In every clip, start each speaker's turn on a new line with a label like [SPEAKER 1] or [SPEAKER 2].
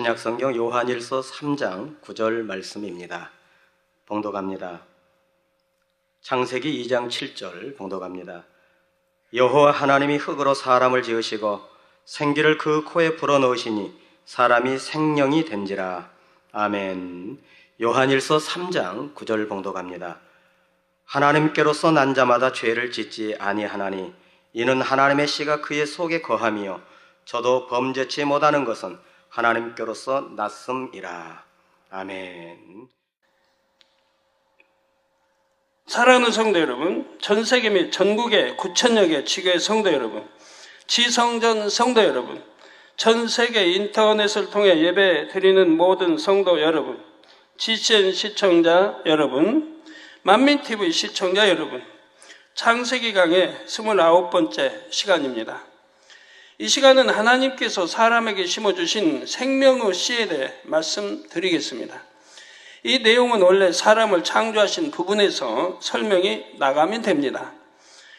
[SPEAKER 1] 신약성경 요한일서 3장 9절 말씀입니다. 봉독합니다. 창세기 2장 7절 봉독합니다. 여호와 하나님이 흙으로 사람을 지으시고 생기를 그 코에 불어넣으시니 사람이 생명이 된지라. 아멘. 요한일서 3장 9절 봉독합니다. 하나님께로서 난 자마다 죄를 짓지 아니하나니 이는 하나님의 씨가 그의 속에 거함이요 저도 범죄치 못하는 것은 하나님께로서 났음이라. 아멘.
[SPEAKER 2] 사랑하는 성도 여러분, 전 세계 및 전국의 9천여 개 지교의 성도 여러분, 지성전 성도 여러분, 전 세계 인터넷을 통해 예배 드리는 모든 성도 여러분, GCN 시청자 여러분, 만민TV 시청자 여러분, 창세기 강의 29번째 시간입니다. 이 시간은 하나님께서 사람에게 심어주신 생명의 씨에 대해 말씀드리겠습니다. 이 내용은 원래 사람을 창조하신 부분에서 설명이 나가면 됩니다.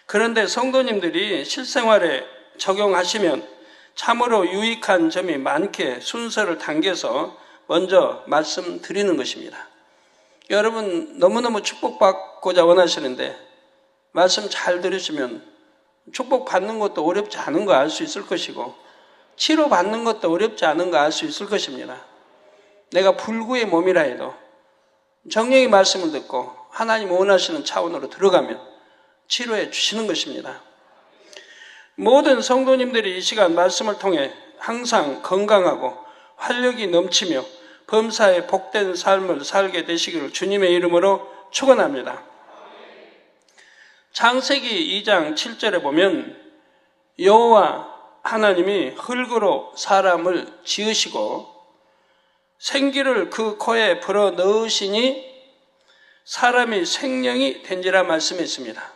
[SPEAKER 2] 그런데 성도님들이 실생활에 적용하시면 참으로 유익한 점이 많게 순서를 당겨서 먼저 말씀드리는 것입니다. 여러분 너무너무 축복받고자 원하시는데 말씀 잘 들으시면 축복받는 것도 어렵지 않은 거 알 수 있을 것이고 치료받는 것도 어렵지 않은 거 알 수 있을 것입니다. 내가 불구의 몸이라 해도 정령의 말씀을 듣고 하나님 원하시는 차원으로 들어가면 치료해 주시는 것입니다. 모든 성도님들이 이 시간 말씀을 통해 항상 건강하고 활력이 넘치며 범사에 복된 삶을 살게 되시기를 주님의 이름으로 축원합니다. 창세기 2장 7절에 보면 여호와 하나님이 흙으로 사람을 지으시고 생기를 그 코에 불어 넣으시니 사람이 생명이 된지라 말씀했습니다.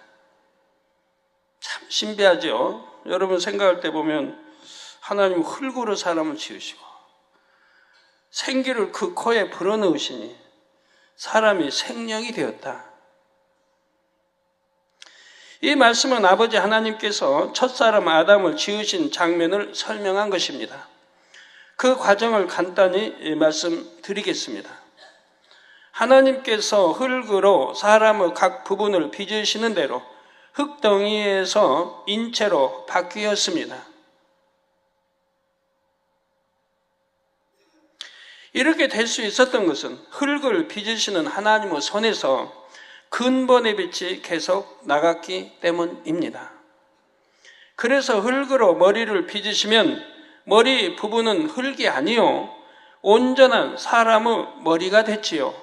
[SPEAKER 2] 참 신비하죠. 여러분 생각할 때 보면 하나님 흙으로 사람을 지으시고 생기를 그 코에 불어 넣으시니 사람이 생명이 되었다. 이 말씀은 아버지 하나님께서 첫사람 아담을 지으신 장면을 설명한 것입니다. 그 과정을 간단히 말씀드리겠습니다. 하나님께서 흙으로 사람의 각 부분을 빚으시는 대로 흙덩이에서 인체로 바뀌었습니다. 이렇게 될 수 있었던 것은 흙을 빚으시는 하나님의 손에서 근본의 빛이 계속 나갔기 때문입니다. 그래서 흙으로 머리를 빚으시면 머리 부분은 흙이 아니요 온전한 사람의 머리가 됐지요.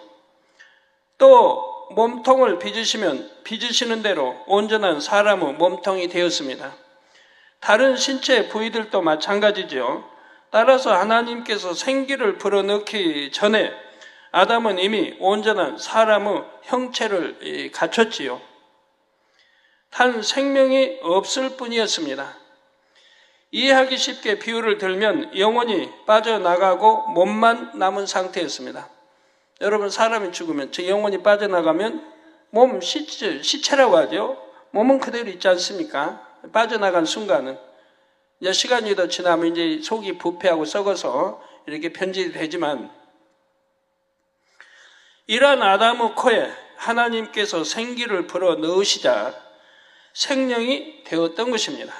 [SPEAKER 2] 또 몸통을 빚으시면 빚으시는 대로 온전한 사람의 몸통이 되었습니다. 다른 신체 부위들도 마찬가지죠. 따라서 하나님께서 생기를 불어넣기 전에 아담은 이미 온전한 사람의 형체를 갖췄지요. 단 생명이 없을 뿐이었습니다. 이해하기 쉽게 비유를 들면 영혼이 빠져나가고 몸만 남은 상태였습니다. 여러분 사람이 죽으면 저 영혼이 빠져나가면 몸 시체라고 하죠. 몸은 그대로 있지 않습니까? 빠져나간 순간은 이제 시간이 더 지나면 이제 속이 부패하고 썩어서 이렇게 변질이 되지만 이러한 아담의 코에 하나님께서 생기를 불어 넣으시자 생명이 되었던 것입니다.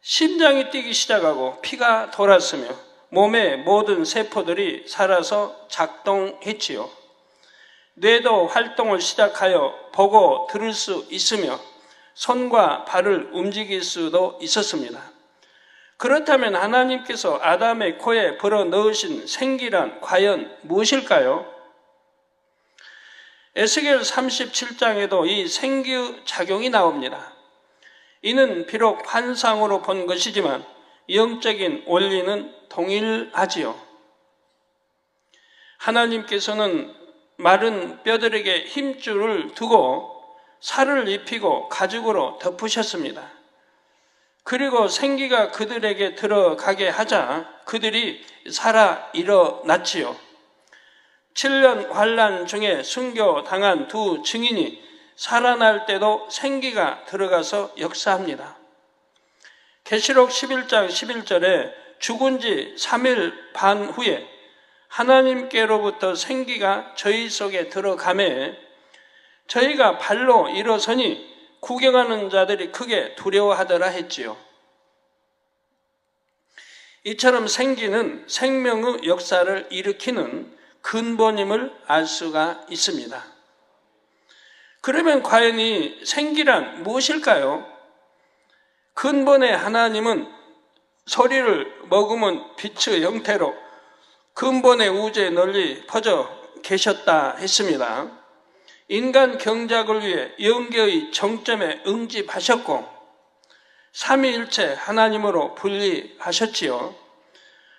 [SPEAKER 2] 심장이 뛰기 시작하고 피가 돌았으며 몸의 모든 세포들이 살아서 작동했지요. 뇌도 활동을 시작하여 보고 들을 수 있으며 손과 발을 움직일 수도 있었습니다. 그렇다면 하나님께서 아담의 코에 불어 넣으신 생기란 과연 무엇일까요? 에스겔 37장에도 이 생기 작용이 나옵니다. 이는 비록 환상으로 본 것이지만 영적인 원리는 동일하지요. 하나님께서는 마른 뼈들에게 힘줄을 두고 살을 입히고 가죽으로 덮으셨습니다. 그리고 생기가 그들에게 들어가게 하자 그들이 살아 일어났지요. 7년 환난 중에 순교당한 두 증인이 살아날 때도 생기가 들어가서 역사합니다. 계시록 11장 11절에 죽은 지 3일 반 후에 하나님께로부터 생기가 저희 속에 들어가매 저희가 발로 일어서니 구경하는 자들이 크게 두려워하더라 했지요. 이처럼 생기는 생명의 역사를 일으키는 근본임을 알 수가 있습니다. 그러면 과연 이 생기란 무엇일까요? 근본의 하나님은 소리를 머금은 빛의 형태로 근본의 우주에 널리 퍼져 계셨다 했습니다. 인간 경작을 위해 영계의 정점에 응집하셨고 삼위일체 하나님으로 분리하셨지요.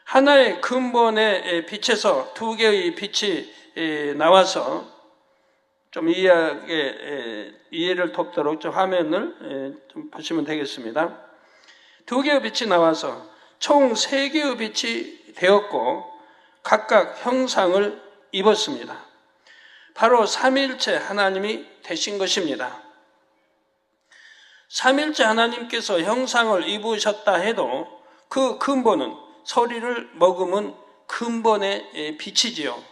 [SPEAKER 2] 하나의 근본의 빛에서 두 개의 빛이 나와서 좀 이해를 돕도록 좀 화면을 좀 보시면 되겠습니다. 두 개의 빛이 나와서 총 세 개의 빛이 되었고 각각 형상을 입었습니다. 바로 삼위일체 하나님이 되신 것입니다. 삼위일체 하나님께서 형상을 입으셨다 해도 그 근본은 소리를 머금은 근본의 빛이지요.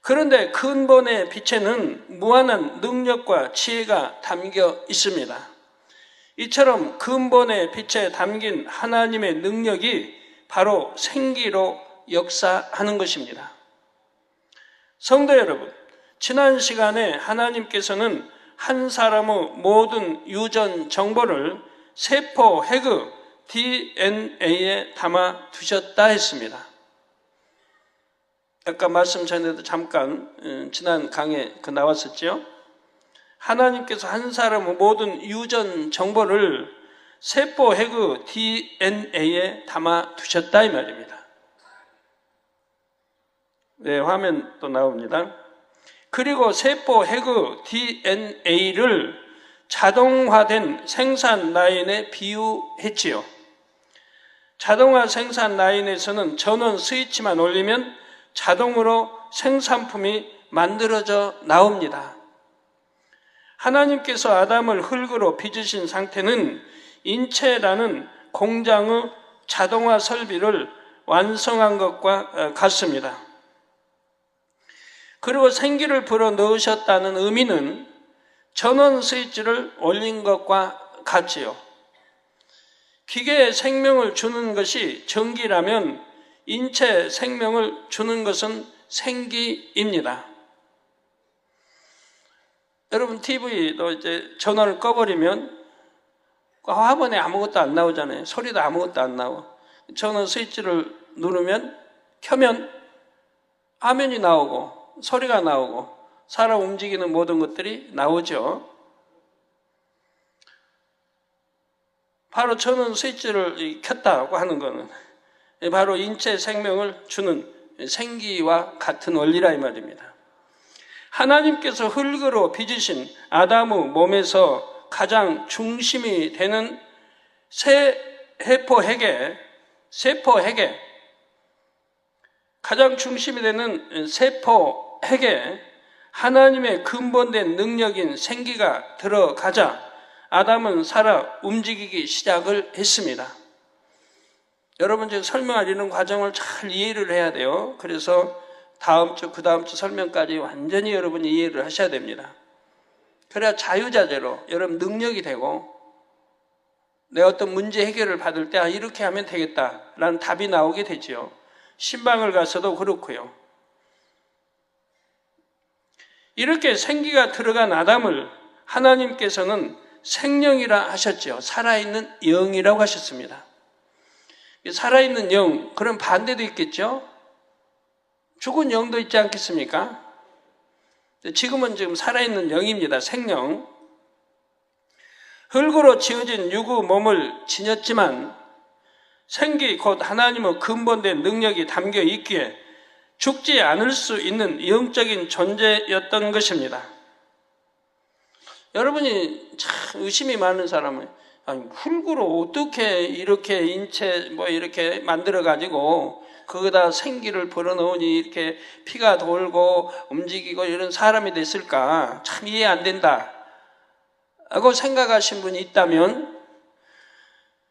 [SPEAKER 2] 그런데 근본의 빛에는 무한한 능력과 지혜가 담겨 있습니다. 이처럼 근본의 빛에 담긴 하나님의 능력이 바로 생기로 역사하는 것입니다. 성도 여러분, 지난 시간에 하나님께서는 한 사람의 모든 유전 정보를 세포 핵의 DNA에 담아 두셨다 했습니다. 아까 말씀 전에도 잠깐 지난 강의에 나왔었죠. 하나님께서 한 사람의 모든 유전 정보를 세포 핵의 DNA에 담아 두셨다 이 말입니다. 네, 화면 또 나옵니다. 그리고 세포 핵의 DNA를 자동화된 생산 라인에 비유했지요. 자동화 생산 라인에서는 전원 스위치만 올리면 자동으로 생산품이 만들어져 나옵니다. 하나님께서 아담을 흙으로 빚으신 상태는 인체라는 공장의 자동화 설비를 완성한 것과 같습니다. 그리고 생기를 불어 넣으셨다는 의미는 전원 스위치를 올린 것과 같지요. 기계에 생명을 주는 것이 전기라면 인체 생명을 주는 것은 생기입니다. 여러분 TV도 이제 전원을 꺼버리면 화면에 아무것도 안 나오잖아요. 소리도 아무것도 안 나와. 전원 스위치를 누르면 켜면 화면이 나오고 소리가 나오고 사람 움직이는 모든 것들이 나오죠. 바로 전원 스위치를 켰다고 하는 것은 바로 인체 생명을 주는 생기와 같은 원리라 이 말입니다. 하나님께서 흙으로 빚으신 아담의 몸에서 가장 중심이 되는 세포 핵에 가장 중심이 되는 세포 핵에 하나님의 근본된 능력인 생기가 들어가자 아담은 살아 움직이기 시작을 했습니다. 여러분 지금 설명하려는 과정을 잘 이해를 해야 돼요. 그래서 다음 주, 그 다음 주 설명까지 완전히 여러분이 이해를 하셔야 됩니다. 그래야 자유자재로 여러분 능력이 되고 내가 어떤 문제 해결을 받을 때 이렇게 하면 되겠다라는 답이 나오게 되지요. 신방을 가서도 그렇고요. 이렇게 생기가 들어간 아담을 하나님께서는 생령이라 하셨죠. 살아있는 영이라고 하셨습니다. 살아있는 영, 그럼 반대도 있겠죠? 죽은 영도 있지 않겠습니까? 지금은 지금 살아있는 영입니다. 생령. 흙으로 지어진 유구 몸을 지녔지만 생기 곧 하나님의 근본된 능력이 담겨 있기에 죽지 않을 수 있는 영적인 존재였던 것입니다. 여러분이 참 의심이 많은 사람은 흙으로 어떻게 이렇게 인체 이렇게 만들어 가지고 거기다 생기를 불어넣으니 이렇게 피가 돌고 움직이고 이런 사람이 됐을까? 참 이해 안 된다 라고 생각하신 분이 있다면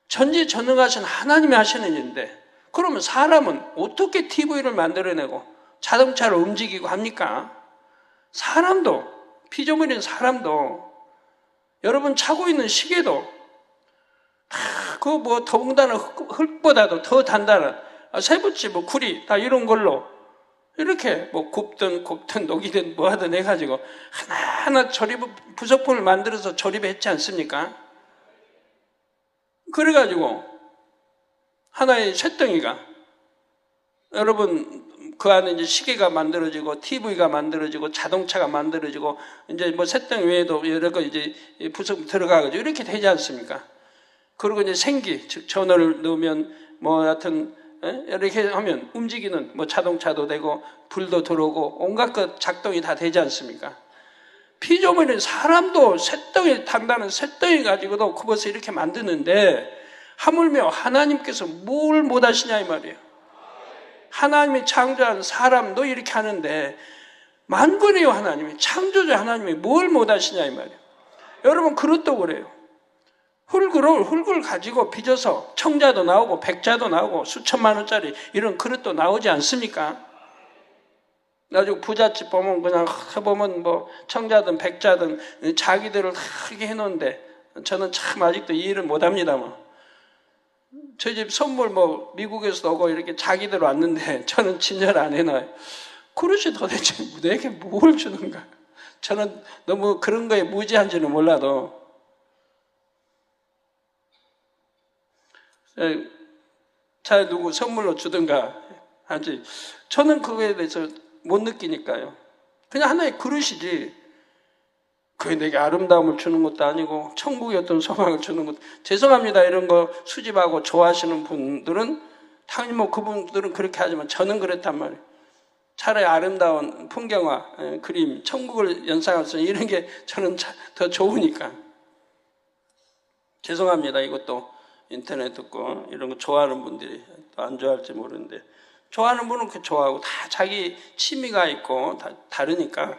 [SPEAKER 2] 전지전능하신 하나님이 하시는 일인데, 그러면 사람은 어떻게 TV를 만들어내고 자동차를 움직이고 합니까? 사람도, 피조물인 사람도, 여러분 차고 있는 시계도 그 뭐 더군다나 흙보다도 더 단단한 쇠붙이 뭐 구리 다 이런 걸로 이렇게 뭐 굽든 녹이든 뭐 하든 해가지고 하나하나 부속품을 만들어서 조립했지 않습니까? 그래가지고 하나의 쇳덩이가, 여러분 그 안에 이제 시계가 만들어지고 TV가 만들어지고 자동차가 만들어지고 이제 뭐 쇳덩이 외에도 여러 거 이제 부속 들어가가지고 이렇게 되지 않습니까? 그리고 이제 생기, 즉 전원을 넣으면 뭐 하여튼 이렇게 하면 움직이는 뭐 자동차도 되고 불도 들어오고 온갖 것 작동이 다 되지 않습니까? 피조물인 사람도 쇳덩이, 단단한 쇳덩이 가지고도 그것을 이렇게 만드는데 하물며 하나님께서 뭘 못하시냐 이 말이에요. 하나님이 창조한 사람도 이렇게 하는데 만군이요 하나님이, 창조자 하나님이 뭘 못하시냐 이 말이에요. 여러분 그릇도 그래요. 흙을 가지고 빚어서 청자도 나오고 백자도 나오고 수천만 원짜리 이런 그릇도 나오지 않습니까? 나중에 부잣집 보면 그냥 해보면 뭐 청자든 백자든 자기들을 다 이렇게 해놓는데 저는 참 아직도 이해를 못합니다만, 저희 집 선물 뭐 미국에서 오고 이렇게 자기들 왔는데 저는 진열 안 해놔요. 그릇이 도대체 내게 뭘 주는가? 저는 너무 그런 거에 무지한지는 몰라도 자 누구 선물로 주든가 하지, 저는 그거에 대해서 못 느끼니까요. 그냥 하나의 그릇이지 그게 내게 아름다움을 주는 것도 아니고 천국의 어떤 소망을 주는 것도. 죄송합니다, 이런 거 수집하고 좋아하시는 분들은 당연히 뭐 그분들은 그렇게 하지만 저는 그렇단 말이에요. 차라리 아름다운 풍경화, 그림, 천국을 연상할 수 있는 이런 게 저는 더 좋으니까. 죄송합니다. 이것도 인터넷 듣고 이런 거 좋아하는 분들이 또 안 좋아할지 모르는데, 좋아하는 분은 그 좋아하고 다 자기 취미가 있고 다 다르니까.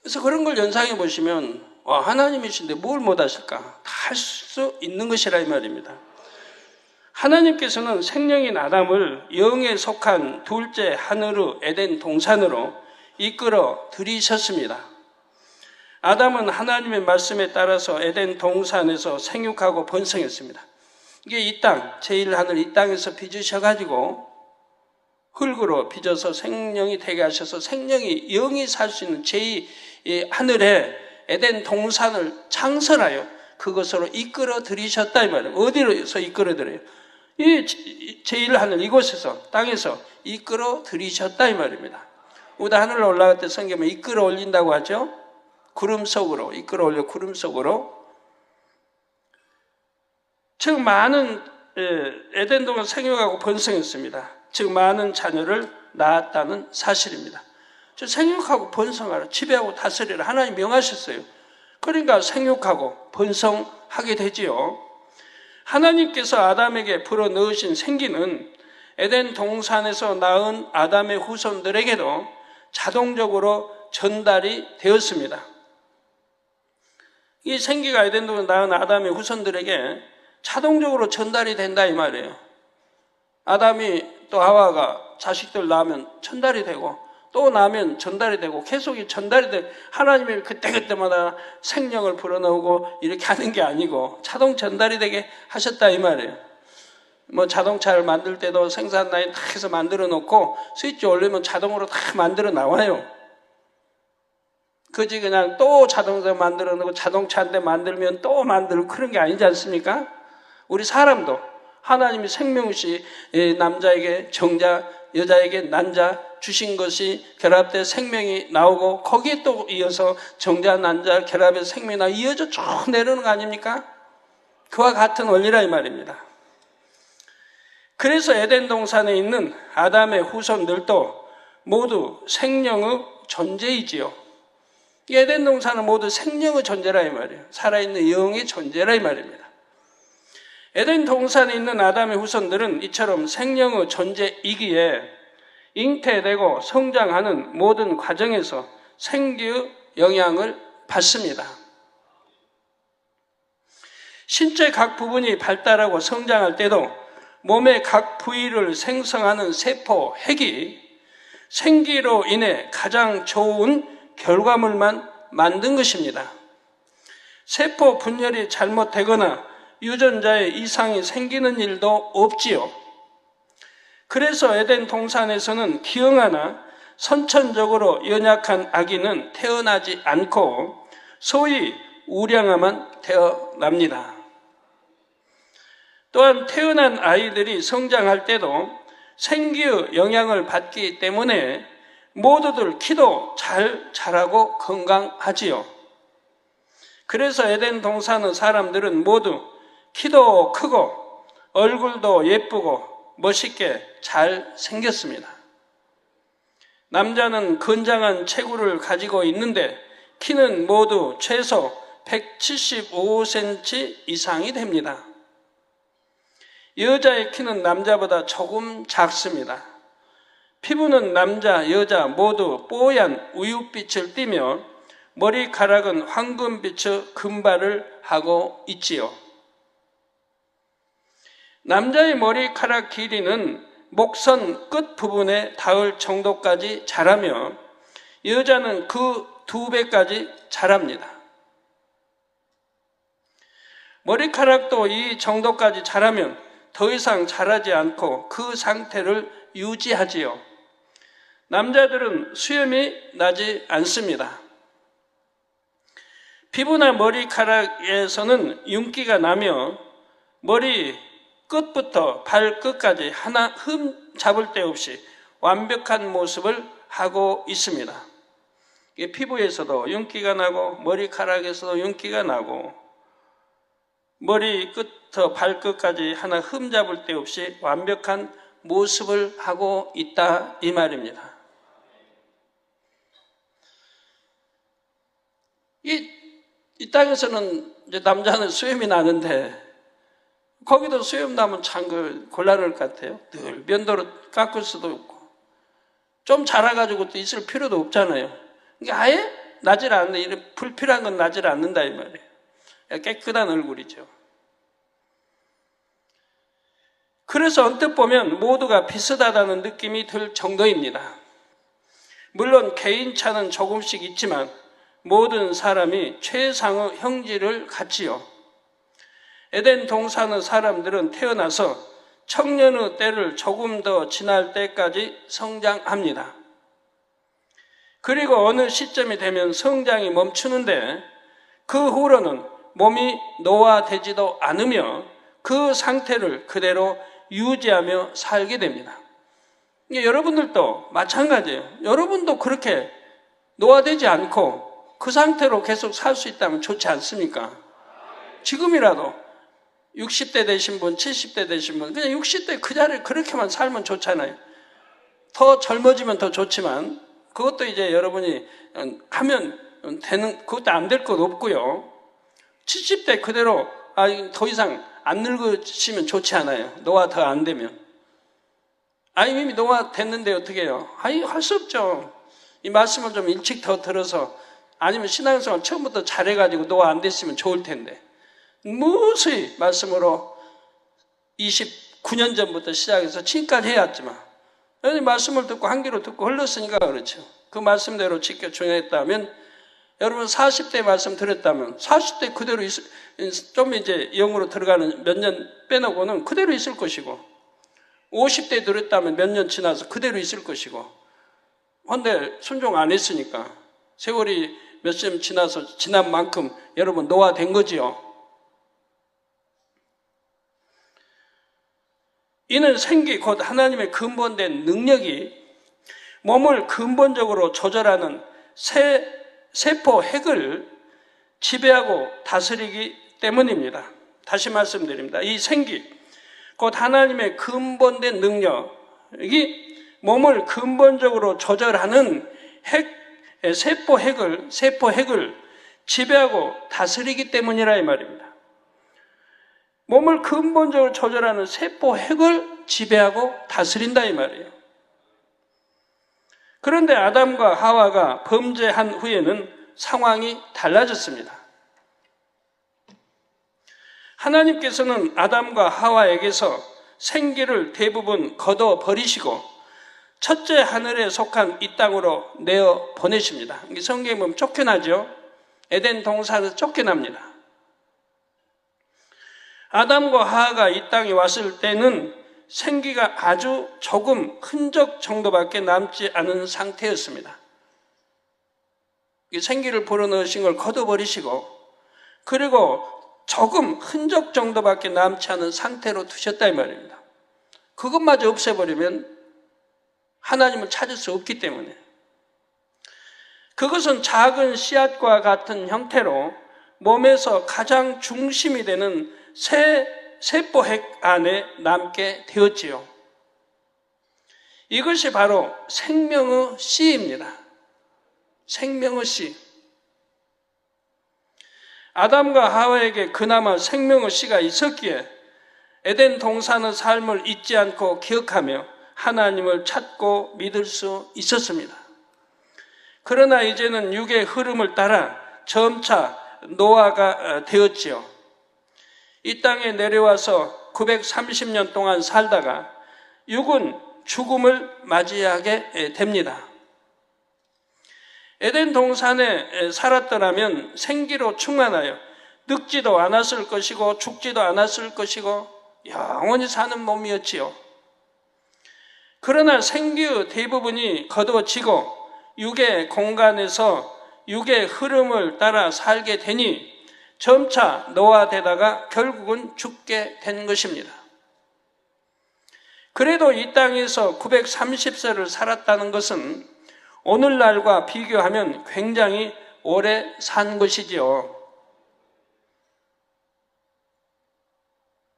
[SPEAKER 2] 그래서 그런 걸 연상해 보시면 와, 하나님이신데 뭘 못하실까? 다 할 수 있는 것이라 이 말입니다. 하나님께서는 생명인 아담을 영에 속한 둘째 하늘의 에덴 동산으로 이끌어 들이셨습니다. 아담은 하나님의 말씀에 따라서 에덴 동산에서 생육하고 번성했습니다. 이게 이 땅, 제1하늘 이 땅에서 빚으셔가지고 흙으로 빚어서 생명이 되게 하셔서 생명이 영이 살 수 있는 제2하늘에 에덴 동산을 창설하여 그것으로 이끌어 들이셨다 이 말이에요. 어디로서 이끌어 들여요? 이 제1하늘 이곳에서, 땅에서 이끌어 들이셨다 이 말입니다. 우리가 하늘로 올라갈 때 성경에 이끌어 올린다고 하죠. 구름 속으로 이끌어 올려, 구름 속으로. 즉 많은 에덴 동안 생육하고 번성했습니다. 즉 많은 자녀를 낳았다는 사실입니다. 저 생육하고 번성하라, 지배하고 다스리라 하나님 명하셨어요. 그러니까 생육하고 번성하게 되지요. 하나님께서 아담에게 불어넣으신 생기는 에덴 동산에서 낳은 아담의 후손들에게도 자동적으로 전달이 되었습니다. 이 생기가 에덴 동산에서 낳은 아담의 후손들에게 자동적으로 전달이 된다 이 말이에요. 아담이 또 하와가 자식들 낳으면 전달이 되고 또 낳으면 전달이 되고 계속 전달이 되고, 하나님이 그때그때마다 생명을 불어넣고 이렇게 하는 게 아니고 자동 전달이 되게 하셨다 이 말이에요. 뭐 자동차를 만들 때도 생산 라인 다 해서 만들어 놓고 스위치 올리면 자동으로 다 만들어 나와요. 그지 그냥 또 자동차 만들어 놓고 자동차 한 대 만들면 또 만들고 그런 게 아니지 않습니까? 우리 사람도 하나님이 생명시 남자에게 정자, 여자에게 난자 주신 것이 결합돼 생명이 나오고 거기에 또 이어서 정자, 난자, 결합해서 생명이 나오고 이어져 쭉 내려오는 거 아닙니까? 그와 같은 원리라 이 말입니다. 그래서 에덴 동산에 있는 아담의 후손들도 모두 생명의 존재이지요. 에덴 동산은 모두 생명의 존재라 이 말이에요. 살아있는 영의 존재라 이 말입니다. 에덴 동산에 있는 아담의 후손들은 이처럼 생명의 존재이기에 잉태되고 성장하는 모든 과정에서 생기의 영향을 받습니다. 신체 각 부분이 발달하고 성장할 때도 몸의 각 부위를 생성하는 세포 핵이 생기로 인해 가장 좋은 결과물만 만든 것입니다. 세포 분열이 잘못되거나 유전자에 이상이 생기는 일도 없지요. 그래서 에덴 동산에서는 기형아나 선천적으로 연약한 아기는 태어나지 않고 소위 우량아만 태어납니다. 또한 태어난 아이들이 성장할 때도 생기의 영향을 받기 때문에 모두들 키도 잘 자라고 건강하지요. 그래서 에덴 동산의 사람들은 모두 키도 크고 얼굴도 예쁘고 멋있게 잘 생겼습니다. 남자는 건장한 체구를 가지고 있는데 키는 모두 최소 175cm 이상이 됩니다. 여자의 키는 남자보다 조금 작습니다. 피부는 남자, 여자 모두 뽀얀 우윳빛을 띠며 머리카락은 황금빛의 금발을 하고 있지요. 남자의 머리카락 길이는 목선 끝부분에 닿을 정도까지 자라며 여자는 그 2배까지 자랍니다. 머리카락도 이 정도까지 자라면 더 이상 자라지 않고 그 상태를 유지하지요. 남자들은 수염이 나지 않습니다. 피부나 머리카락에서는 윤기가 나며 머리 끝부터 발끝까지 하나 흠 잡을 데 없이 완벽한 모습을 하고 있습니다. 피부에서도 윤기가 나고 머리카락에서도 윤기가 나고 머리 끝부터 발끝까지 하나 흠 잡을 데 없이 완벽한 모습을 하고 있다 이 말입니다. 이 땅에서는 이제 남자는 수염이 나는데 거기도 수염 나면 참 곤란할 것 같아요. 늘 면도로 깎을 수도 없고 좀 자라가지고 또 있을 필요도 없잖아요. 그러니까 아예 나질 않는다. 이런 불필요한 건 나질 않는다 이 말이에요. 깨끗한 얼굴이죠. 그래서 언뜻 보면 모두가 비슷하다는 느낌이 들 정도입니다. 물론 개인차는 조금씩 있지만 모든 사람이 최상의 형질을 갖지요. 에덴 동산의 사람들은 태어나서 청년의 때를 조금 더 지날 때까지 성장합니다. 그리고 어느 시점이 되면 성장이 멈추는데 그 후로는 몸이 노화되지도 않으며 그 상태를 그대로 유지하며 살게 됩니다. 여러분들도 마찬가지예요. 여러분도 그렇게 노화되지 않고 그 상태로 계속 살 수 있다면 좋지 않습니까? 지금이라도 60대 되신 분, 70대 되신 분, 그냥 60대 그 자리에 그렇게만 살면 좋잖아요. 더 젊어지면 더 좋지만 그것도 이제 여러분이 하면 되는, 그것도 안 될 것 없고요. 70대 그대로 더 이상 안 늙으시면 좋지 않아요. 노화 더 안 되면. 이미 노화 됐는데 어떻게 해요? 할 수 없죠. 이 말씀을 좀 일찍 더 들어서 아니면 신앙생활 처음부터 잘해가지고 노화 안 됐으면 좋을 텐데 무수히 말씀으로 29년 전부터 시작해서 지금까지 해왔지만 말씀을 듣고 한 귀로 듣고 흘렀으니까 그렇죠. 그 말씀대로 지켜 준행했다면 여러분 40대 말씀 들었다면 40대 그대로 좀 이제 영으로 들어가는 몇 년 빼놓고는 그대로 있을 것이고 50대 들었다면 몇 년 지나서 그대로 있을 것이고 근데 순종 안 했으니까 세월이 몇 년 지나서 지난 만큼 여러분 노화된 거지요. 이는 생기 곧 하나님의 근본된 능력이 몸을 근본적으로 조절하는 세포 핵을 지배하고 다스리기 때문입니다. 다시 말씀드립니다. 이 생기 곧 하나님의 근본된 능력이 몸을 근본적으로 조절하는 세포 핵을 지배하고 다스리기 때문이라 이 말입니다. 몸을 근본적으로 조절하는 세포 핵을 지배하고 다스린다 이 말이에요. 그런데 아담과 하와가 범죄한 후에는 상황이 달라졌습니다. 하나님께서는 아담과 하와에게서 생기를 대부분 걷어버리시고 첫째 하늘에 속한 이 땅으로 내어 보내십니다. 성경에 보면 쫓겨나죠. 에덴 동산에서 쫓겨납니다. 아담과 하와가 이 땅에 왔을 때는 생기가 아주 조금 흔적 정도밖에 남지 않은 상태였습니다. 생기를 불어넣으신 걸 걷어버리시고 그리고 조금 흔적 정도밖에 남지 않은 상태로 두셨다 이 말입니다. 그것마저 없애버리면 하나님을 찾을 수 없기 때문에 그것은 작은 씨앗과 같은 형태로 몸에서 가장 중심이 되는 세포핵 안에 남게 되었지요. 이것이 바로 생명의 씨입니다. 생명의 씨. 아담과 하와에게 그나마 생명의 씨가 있었기에 에덴 동산의 삶을 잊지 않고 기억하며 하나님을 찾고 믿을 수 있었습니다. 그러나 이제는 육의 흐름을 따라 점차 노아가 되었지요. 이 땅에 내려와서 930년 동안 살다가 육은 죽음을 맞이하게 됩니다. 에덴 동산에 살았더라면 생기로 충만하여 늙지도 않았을 것이고 죽지도 않았을 것이고 영원히 사는 몸이었지요. 그러나 생기의 대부분이 거두어지고 육의 공간에서 육의 흐름을 따라 살게 되니 점차 노화되다가 결국은 죽게 된 것입니다. 그래도 이 땅에서 930세를 살았다는 것은 오늘날과 비교하면 굉장히 오래 산 것이지요.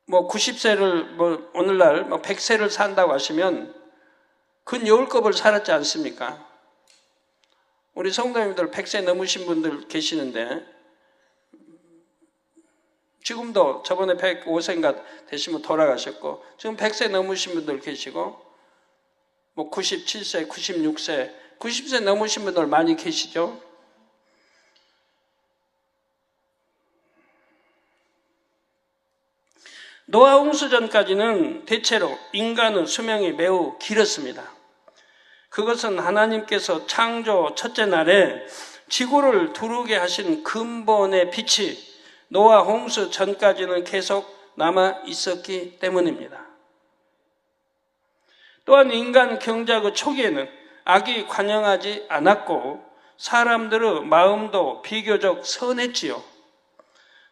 [SPEAKER 2] 90세를 오늘날 100세를 산다고 하시면 근여울급을 살았지 않습니까? 우리 성도님들 100세 넘으신 분들 계시는데 지금도 저번에 105세인가 되시면 돌아가셨고 지금 100세 넘으신 분들 계시고 97세, 96세, 90세 넘으신 분들 많이 계시죠? 노아 홍수 전까지는 대체로 인간의 수명이 매우 길었습니다. 그것은 하나님께서 창조 첫째 날에 지구를 두르게 하신 근본의 빛이 노아 홍수 전까지는 계속 남아 있었기 때문입니다. 또한 인간 경작의 초기에는 악이 관영하지 않았고 사람들의 마음도 비교적 선했지요.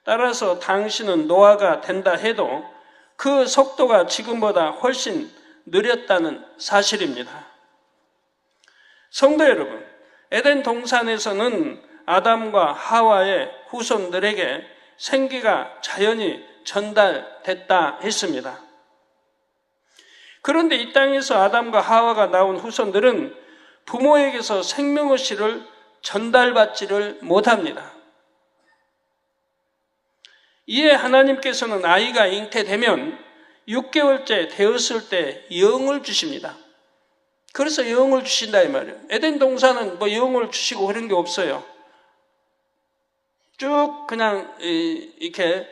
[SPEAKER 2] 따라서 당신은 노아가 된다 해도 그 속도가 지금보다 훨씬 느렸다는 사실입니다. 성도 여러분, 에덴 동산에서는 아담과 하와의 후손들에게 생기가 자연히 전달됐다 했습니다. 그런데 이 땅에서 아담과 하와가 나온 후손들은 부모에게서 생명의 씨를 전달받지를 못합니다. 이에 하나님께서는 아이가 잉태되면 6개월째 되었을 때 영을 주십니다. 그래서 영을 주신다 이 말이에요. 에덴 동산은 영을 주시고 그런 게 없어요. 쭉 그냥 이렇게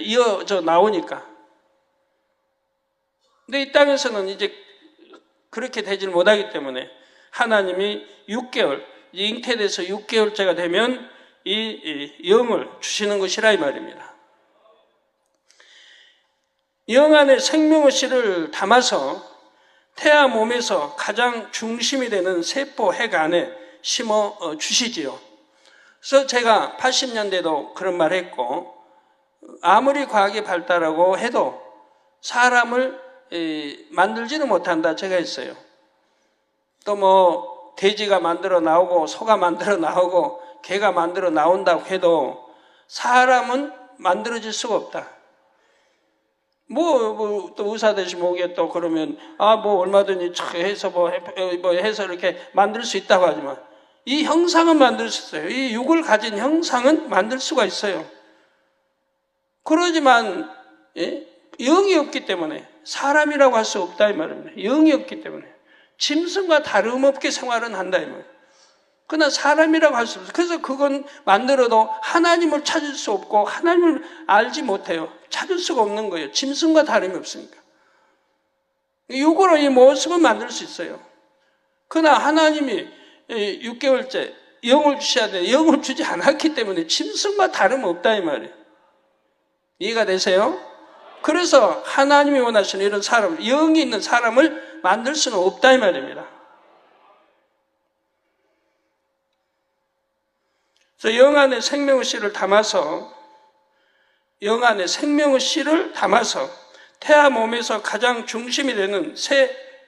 [SPEAKER 2] 이어져 나오니까. 근데 이 땅에서는 이제 그렇게 되질 못하기 때문에 하나님이 6개월, 잉태돼서 6개월째가 되면 이 영을 주시는 것이라 이 말입니다. 영 안에 생명의 씨를 담아서 태아 몸에서 가장 중심이 되는 세포 핵 안에 심어 주시지요. 그래서 제가 80년대도 그런 말 했고, 아무리 과학이 발달하고 해도 사람을 만들지는 못한다 제가 했어요. 또 돼지가 만들어 나오고 소가 만들어 나오고 개가 만들어 나온다고 해도 사람은 만들어질 수가 없다. 또 의사 되시면 오게 또 그러면 얼마든지 해서 해서 이렇게 만들 수 있다고 하지만 이 형상은 만들 수 있어요. 이 육을 가진 형상은 만들 수가 있어요. 그러지만 영이 없기 때문에 사람이라고 할 수 없다 이 말입니다. 영이 없기 때문에 짐승과 다름없게 생활은 한다 이 말이에요. 그러나 사람이라고 할 수 없어요. 그래서 그건 만들어도 하나님을 찾을 수 없고 하나님을 알지 못해요. 찾을 수가 없는 거예요. 짐승과 다름이 없으니까. 육으로 이 모습을 만들 수 있어요. 그러나 하나님이 6개월째 영을 주셔야 돼. 영을 주지 않았기 때문에 짐승과 다름없다 이 말이에요. 이해가 되세요? 그래서 하나님이 원하시는 이런 사람, 영이 있는 사람을 만들 수는 없다 이 말입니다. 그래서 영 안에 생명의 씨를 담아서 태아 몸에서 가장 중심이 되는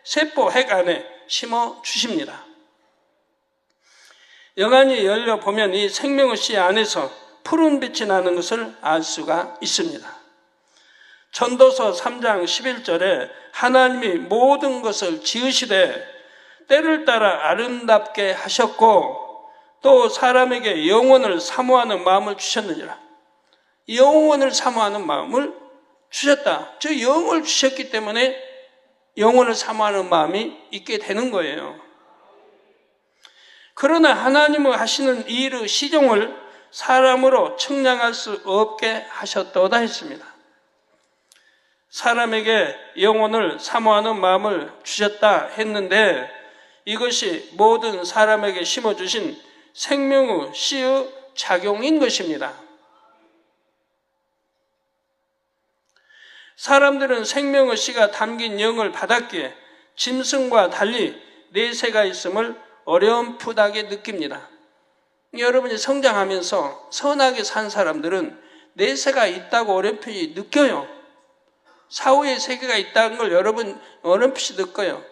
[SPEAKER 2] 세포 핵 안에 심어 주십니다. 영안이 열려보면 이 생명의 씨 안에서 푸른 빛이 나는 것을 알 수가 있습니다. 전도서 3장 11절에 하나님이 모든 것을 지으시되 때를 따라 아름답게 하셨고 또 사람에게 영원을 사모하는 마음을 주셨느니라. 영원을 사모하는 마음을 주셨다. 저 영을 주셨기 때문에 영원을 사모하는 마음이 있게 되는 거예요. 그러나 하나님은 하시는 이 일의 시종을 사람으로 측량할 수 없게 하셨도다 했습니다. 사람에게 영혼을 사모하는 마음을 주셨다 했는데 이것이 모든 사람에게 심어주신 생명의 씨의 작용인 것입니다. 사람들은 생명의 씨가 담긴 영을 받았기에 짐승과 달리 내세가 있음을 어렴풋하게 느낍니다. 여러분이 성장하면서 선하게 산 사람들은 내세가 있다고 어렴풋이 느껴요. 사후의 세계가 있다는 걸 여러분 어렴풋이 느껴요.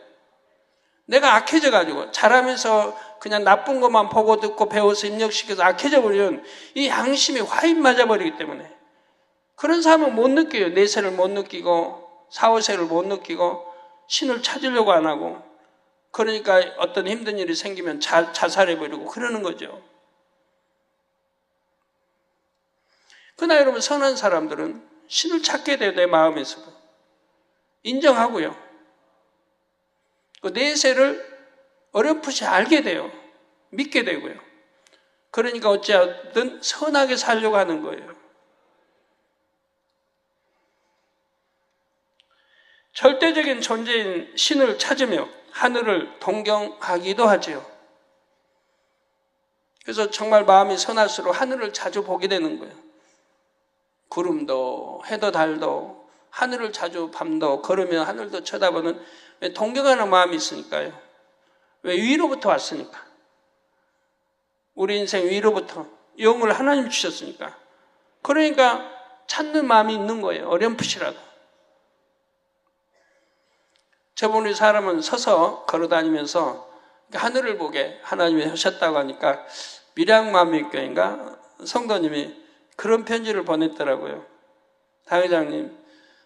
[SPEAKER 2] 내가 악해져가지고 자라면서 그냥 나쁜 것만 보고 듣고 배워서 입력시켜서 악해져 버리면 이 양심이 화인 맞아버리기 때문에 그런 사람은 못 느껴요. 내세를 못 느끼고 사후세를 못 느끼고 신을 찾으려고 안 하고 그러니까 어떤 힘든 일이 생기면 자살해버리고 그러는 거죠. 그러나 여러분 선한 사람들은 신을 찾게 돼요. 내 마음에서도 인정하고요. 그 내세를 어렴풋이 알게 돼요. 믿게 되고요. 그러니까 어찌하든 선하게 살려고 하는 거예요. 절대적인 존재인 신을 찾으며 하늘을 동경하기도 하지요. 그래서 정말 마음이 선할수록 하늘을 자주 보게 되는 거예요. 구름도 해도 달도 하늘을 자주 밤도 걸으면 하늘도 쳐다보는 동경하는 마음이 있으니까요. 왜? 위로부터 왔으니까. 우리 인생 위로부터 영을 하나님 주셨으니까. 그러니까 찾는 마음이 있는 거예요. 어렴풋이라도. 저번 우리 사람은 서서 걸어다니면서 하늘을 보게 하나님이 하셨다고 하니까 밀양마음교회인가 성도님이 그런 편지를 보냈더라고요. 당회장님,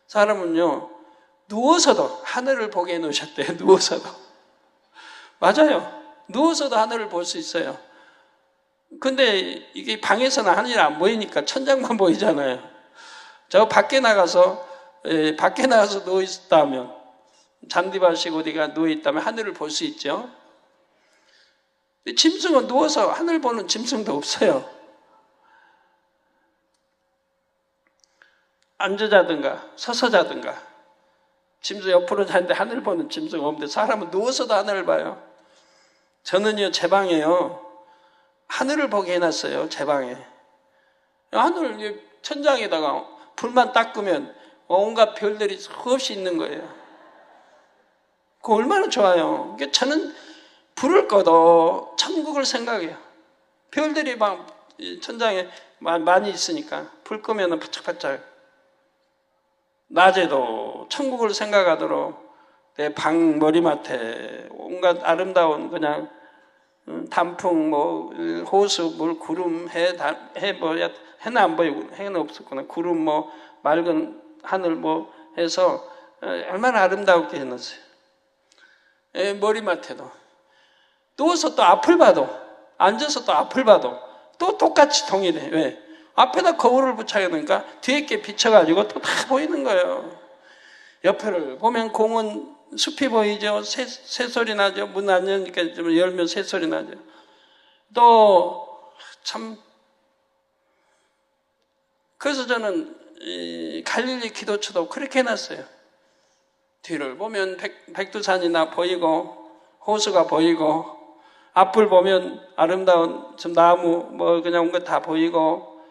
[SPEAKER 2] 사람은요 누워서도 하늘을 보게 해놓으셨대요. 누워서도. 맞아요. 누워서도 하늘을 볼 수 있어요. 근데 이게 방에서는 하늘이 안 보이니까 천장만 보이잖아요. 저 밖에 나가서 누워 있다면 잔디밭이 어디가 누워 있다면 하늘을 볼 수 있죠. 짐승은 누워서 하늘 보는 짐승도 없어요. 앉아 자든가 서서 자든가 짐승 옆으로 자는데 하늘 보는 짐승은 없는데 사람은 누워서도 하늘을 봐요. 저는요 제 방에요 하늘을 보게 해놨어요. 제 방에 하늘 천장에다가 불만 딱 끄면 온갖 별들이 수없이 있는 거예요. 그거 얼마나 좋아요. 그러니까 저는 불을 꺼도 천국을 생각해요. 별들이 막 천장에 많이 있으니까 불 끄면 바짝바짝 낮에도 천국을 생각하도록 내 방 머리맡에 온갖 아름다운 그냥 단풍, 호수, 물, 구름, 해는 안 보이고 해는 없었구나. 구름, 맑은 하늘 해서 얼마나 아름답게 해놨어요. 머리맡에도 누워서 또 앞을 봐도 앉아서 또 앞을 봐도 또 똑같이 동일해. 왜? 앞에다 거울을 붙여야 되니까 뒤에 게 비쳐가지고 또 다 보이는 거예요. 옆에를 보면 공원 숲이 보이죠. 새소리 나죠. 문 안 여니까 좀 열면 새소리 나죠. 또 참 그래서 저는 이 갈릴리 기도처도 그렇게 해놨어요. 뒤를 보면 백두산이나 보이고 호수가 보이고 앞을 보면 아름다운 좀 나무 뭐 그냥 온 거 다 보이고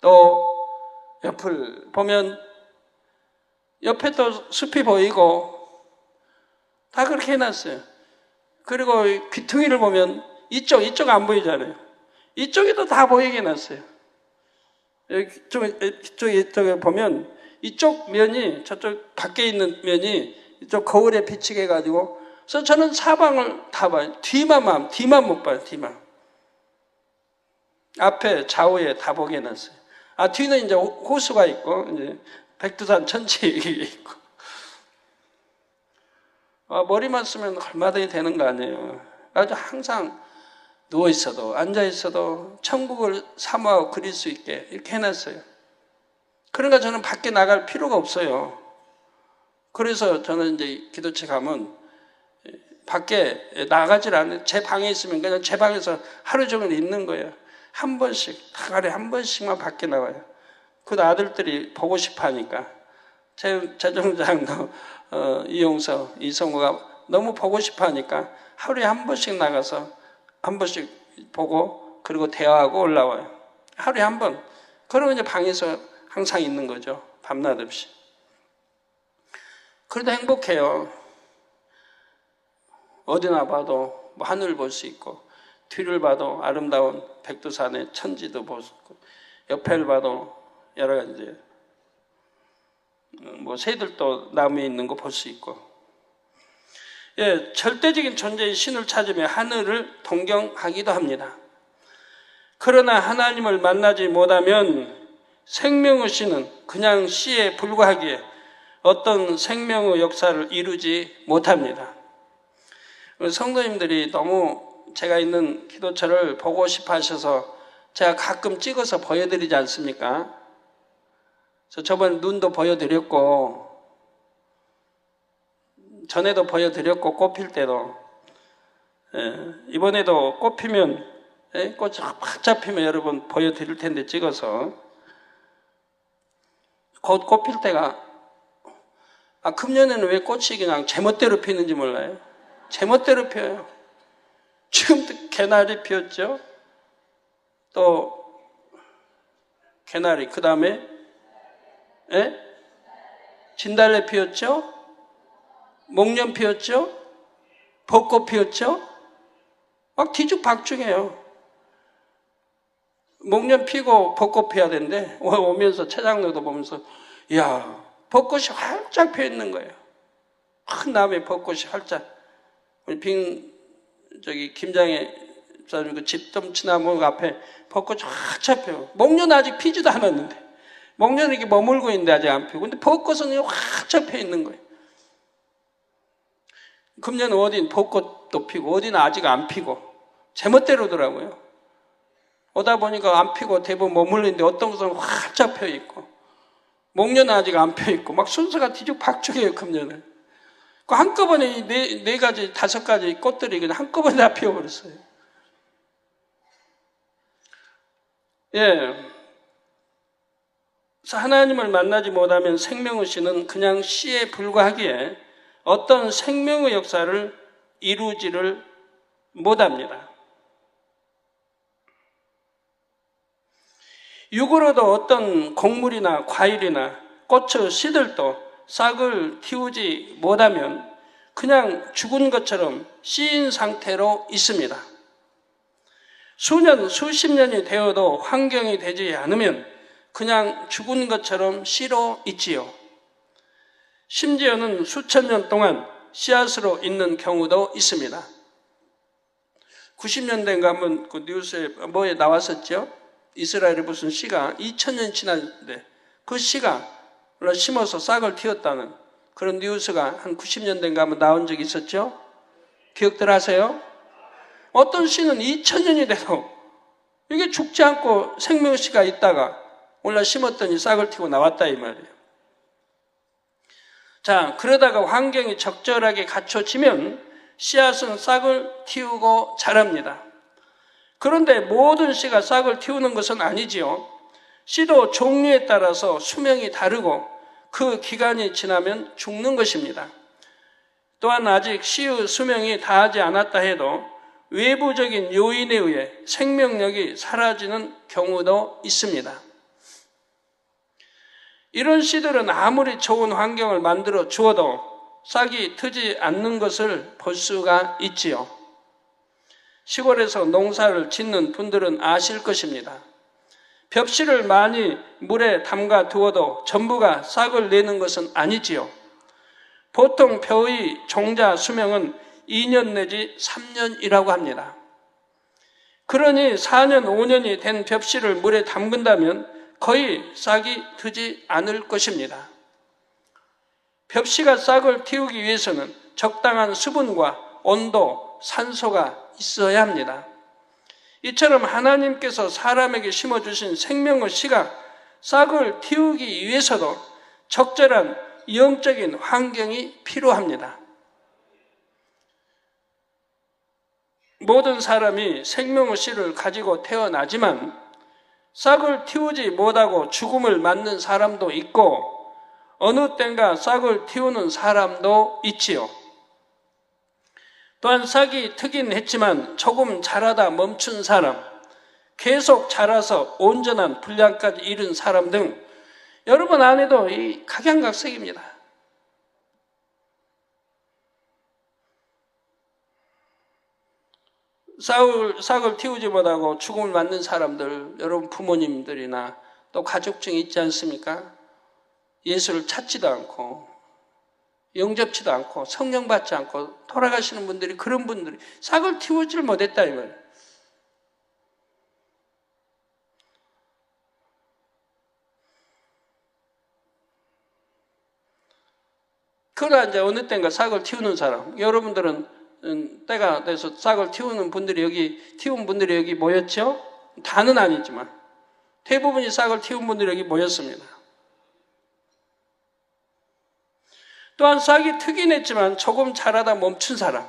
[SPEAKER 2] 또 옆을 보면 옆에 또 숲이 보이고 다 그렇게 해놨어요. 그리고 귀퉁이를 보면 이쪽 안 보이잖아요. 이쪽에도 다 보이게 해놨어요. 이쪽에 보면 이쪽 면이 저쪽 밖에 있는 면이 이쪽 거울에 비치게 해가지고 그래서 저는 사방을 다 봐요. 뒤만 못 봐요. 뒤만. 앞에 좌우에 다 보게 해놨어요. 뒤는 이제 호수가 있고 이제 백두산 전체에 있고 머리만 쓰면 얼마든지 되는 거 아니에요. 아주 항상 누워 있어도 앉아 있어도 천국을 사모하고 그릴 수 있게 이렇게 해놨어요. 그러니까 저는 밖에 나갈 필요가 없어요. 그래서 저는 이제 기도체 가면 밖에 나가질 않아요. 제 방에 있으면 그냥 제 방에서 하루 종일 있는 거예요. 한 번씩, 하루에 한 번씩만 밖에 나와요. 그 아들들이 보고 싶어 하니까. 재정장도 이용서, 이성우가 너무 보고 싶어 하니까 하루에 한 번씩 나가서 한 번씩 보고 그리고 대화하고 올라와요. 하루에 한 번. 그러면 이제 방에서 항상 있는 거죠. 밤낮 없이. 그래도 행복해요. 어디나 봐도 뭐 하늘을 볼 수 있고 뒤를 봐도 아름다운 백두산의 천지도 볼 수 있고 옆에를 봐도 여러 가지 뭐 새들도 나무에 있는 거 볼 수 있고 예, 절대적인 존재의 신을 찾으며 하늘을 동경하기도 합니다. 그러나 하나님을 만나지 못하면 생명의 신은 그냥 시에 불과하기에 어떤 생명의 역사를 이루지 못합니다. 성도님들이 너무 제가 있는 기도처를 보고 싶어 하셔서 제가 가끔 찍어서 보여드리지 않습니까? 그래서 저번 눈도 보여드렸고 전에도 보여드렸고 꽃 필 때도 이번에도 꽃 피면 꽃이 확 잡히면 여러분 보여드릴 텐데 찍어서 곧 꽃 필 때가 금년에는 왜 꽃이 그냥 제멋대로 피는지 몰라요. 제멋대로 피어요. 지금도 개나리 피었죠. 또 개나리 그 다음에 진달래 피었죠. 목련 피었죠. 벚꽃 피었죠. 막 뒤죽박죽해요. 목련 피고 벚꽃 피어야 되는데 오면서 최장로도 보면서 이야 벚꽃이 활짝 피어 있는 거예요. 큰 나무에 벚꽃이 활짝. 우리 김장애 그 집dom치나무 앞에 벚꽃이 활짝 피어. 목련 아직 피지도 않았는데 목련은 이렇게 머물고 있는데 아직 안 피고 근데 벚꽃은 활짝 피어 있는 거예요. 금년 어딘 벚꽃도 피고 어디는 아직 안 피고 제멋대로더라고요. 오다 보니까 안 피고 대부분 머물리는데 어떤 것은 활짝 펴 있고 목련은 아직 안 펴 있고 막 순서가 뒤죽박죽이에요. 금년은 그 한꺼번에 네 가지 5가지 꽃들이 그냥 한꺼번에 다 피어버렸어요. 예. 그래서 하나님을 만나지 못하면 생명의 씨는 그냥 씨에 불과하기에 어떤 생명의 역사를 이루지를 못합니다. 육으로도 어떤 곡물이나 과일이나 꽃의 씨들도 싹을 틔우지 못하면 그냥 죽은 것처럼 씨인 상태로 있습니다. 수십 년이 되어도 환경이 되지 않으면 그냥 죽은 것처럼 씨로 있지요. 심지어는 수천 년 동안 씨앗으로 있는 경우도 있습니다. 90년대인가 한번 그 뉴스에 뭐에 나왔었죠? 이스라엘의 무슨 씨가 2000년 지났는데 그 씨가 심어서 싹을 틔웠다는 그런 뉴스가 한 90년대인가 한번 나온 적이 있었죠? 기억들 하세요? 어떤 씨는 2000년이 돼도 이게 죽지 않고 생명씨가 있다가 올라 심었더니 싹을 틔우고 나왔다 이 말이에요. 자, 그러다가 환경이 적절하게 갖춰지면 씨앗은 싹을 틔우고 자랍니다. 그런데 모든 씨가 싹을 틔우는 것은 아니지요. 씨도 종류에 따라서 수명이 다르고 그 기간이 지나면 죽는 것입니다. 또한 아직 씨의 수명이 다하지 않았다 해도 외부적인 요인에 의해 생명력이 사라지는 경우도 있습니다. 이런 씨들은 아무리 좋은 환경을 만들어 주어도 싹이 트지 않는 것을 볼 수가 있지요. 시골에서 농사를 짓는 분들은 아실 것입니다. 벽씨를 많이 물에 담가 두어도 전부가 싹을 내는 것은 아니지요. 보통 벼의 종자 수명은 2년 내지 3년이라고 합니다. 그러니 4년, 5년이 된 벽씨를 물에 담근다면 거의 싹이 트지 않을 것입니다. 벽씨가 싹을 틔우기 위해서는 적당한 수분과 온도, 산소가 있어야 합니다. 이처럼 하나님께서 사람에게 심어주신 생명의 씨가 싹을 틔우기 위해서도 적절한 영적인 환경이 필요합니다. 모든 사람이 생명의 씨를 가지고 태어나지만 싹을 틔우지 못하고 죽음을 맞는 사람도 있고 어느 땐가 싹을 틔우는 사람도 있지요. 또한 싹이 트긴 했지만 조금 자라다 멈춘 사람, 계속 자라서 온전한 분량까지 이룬 사람 등 여러분 안에도 이 각양각색입니다. 싹을 틔우지 못하고 죽음을 맞는 사람들, 여러분 부모님들이나 또 가족 중에 있지 않습니까? 예수를 찾지도 않고 영접치도 않고 성령 받지 않고 돌아가시는 분들이, 그런 분들이 싹을 틔우지를 못했다 이 말이에요. 그러나 이제 어느 때인가 싹을 틔우는 사람, 여러분들은 때가 돼서 싹을 틔우는 분들이 여기 모였죠? 다는 아니지만 대부분이 싹을 틔운 분들이 여기 모였습니다. 또한 싹이 트긴 했지만 조금 자라다 멈춘 사람,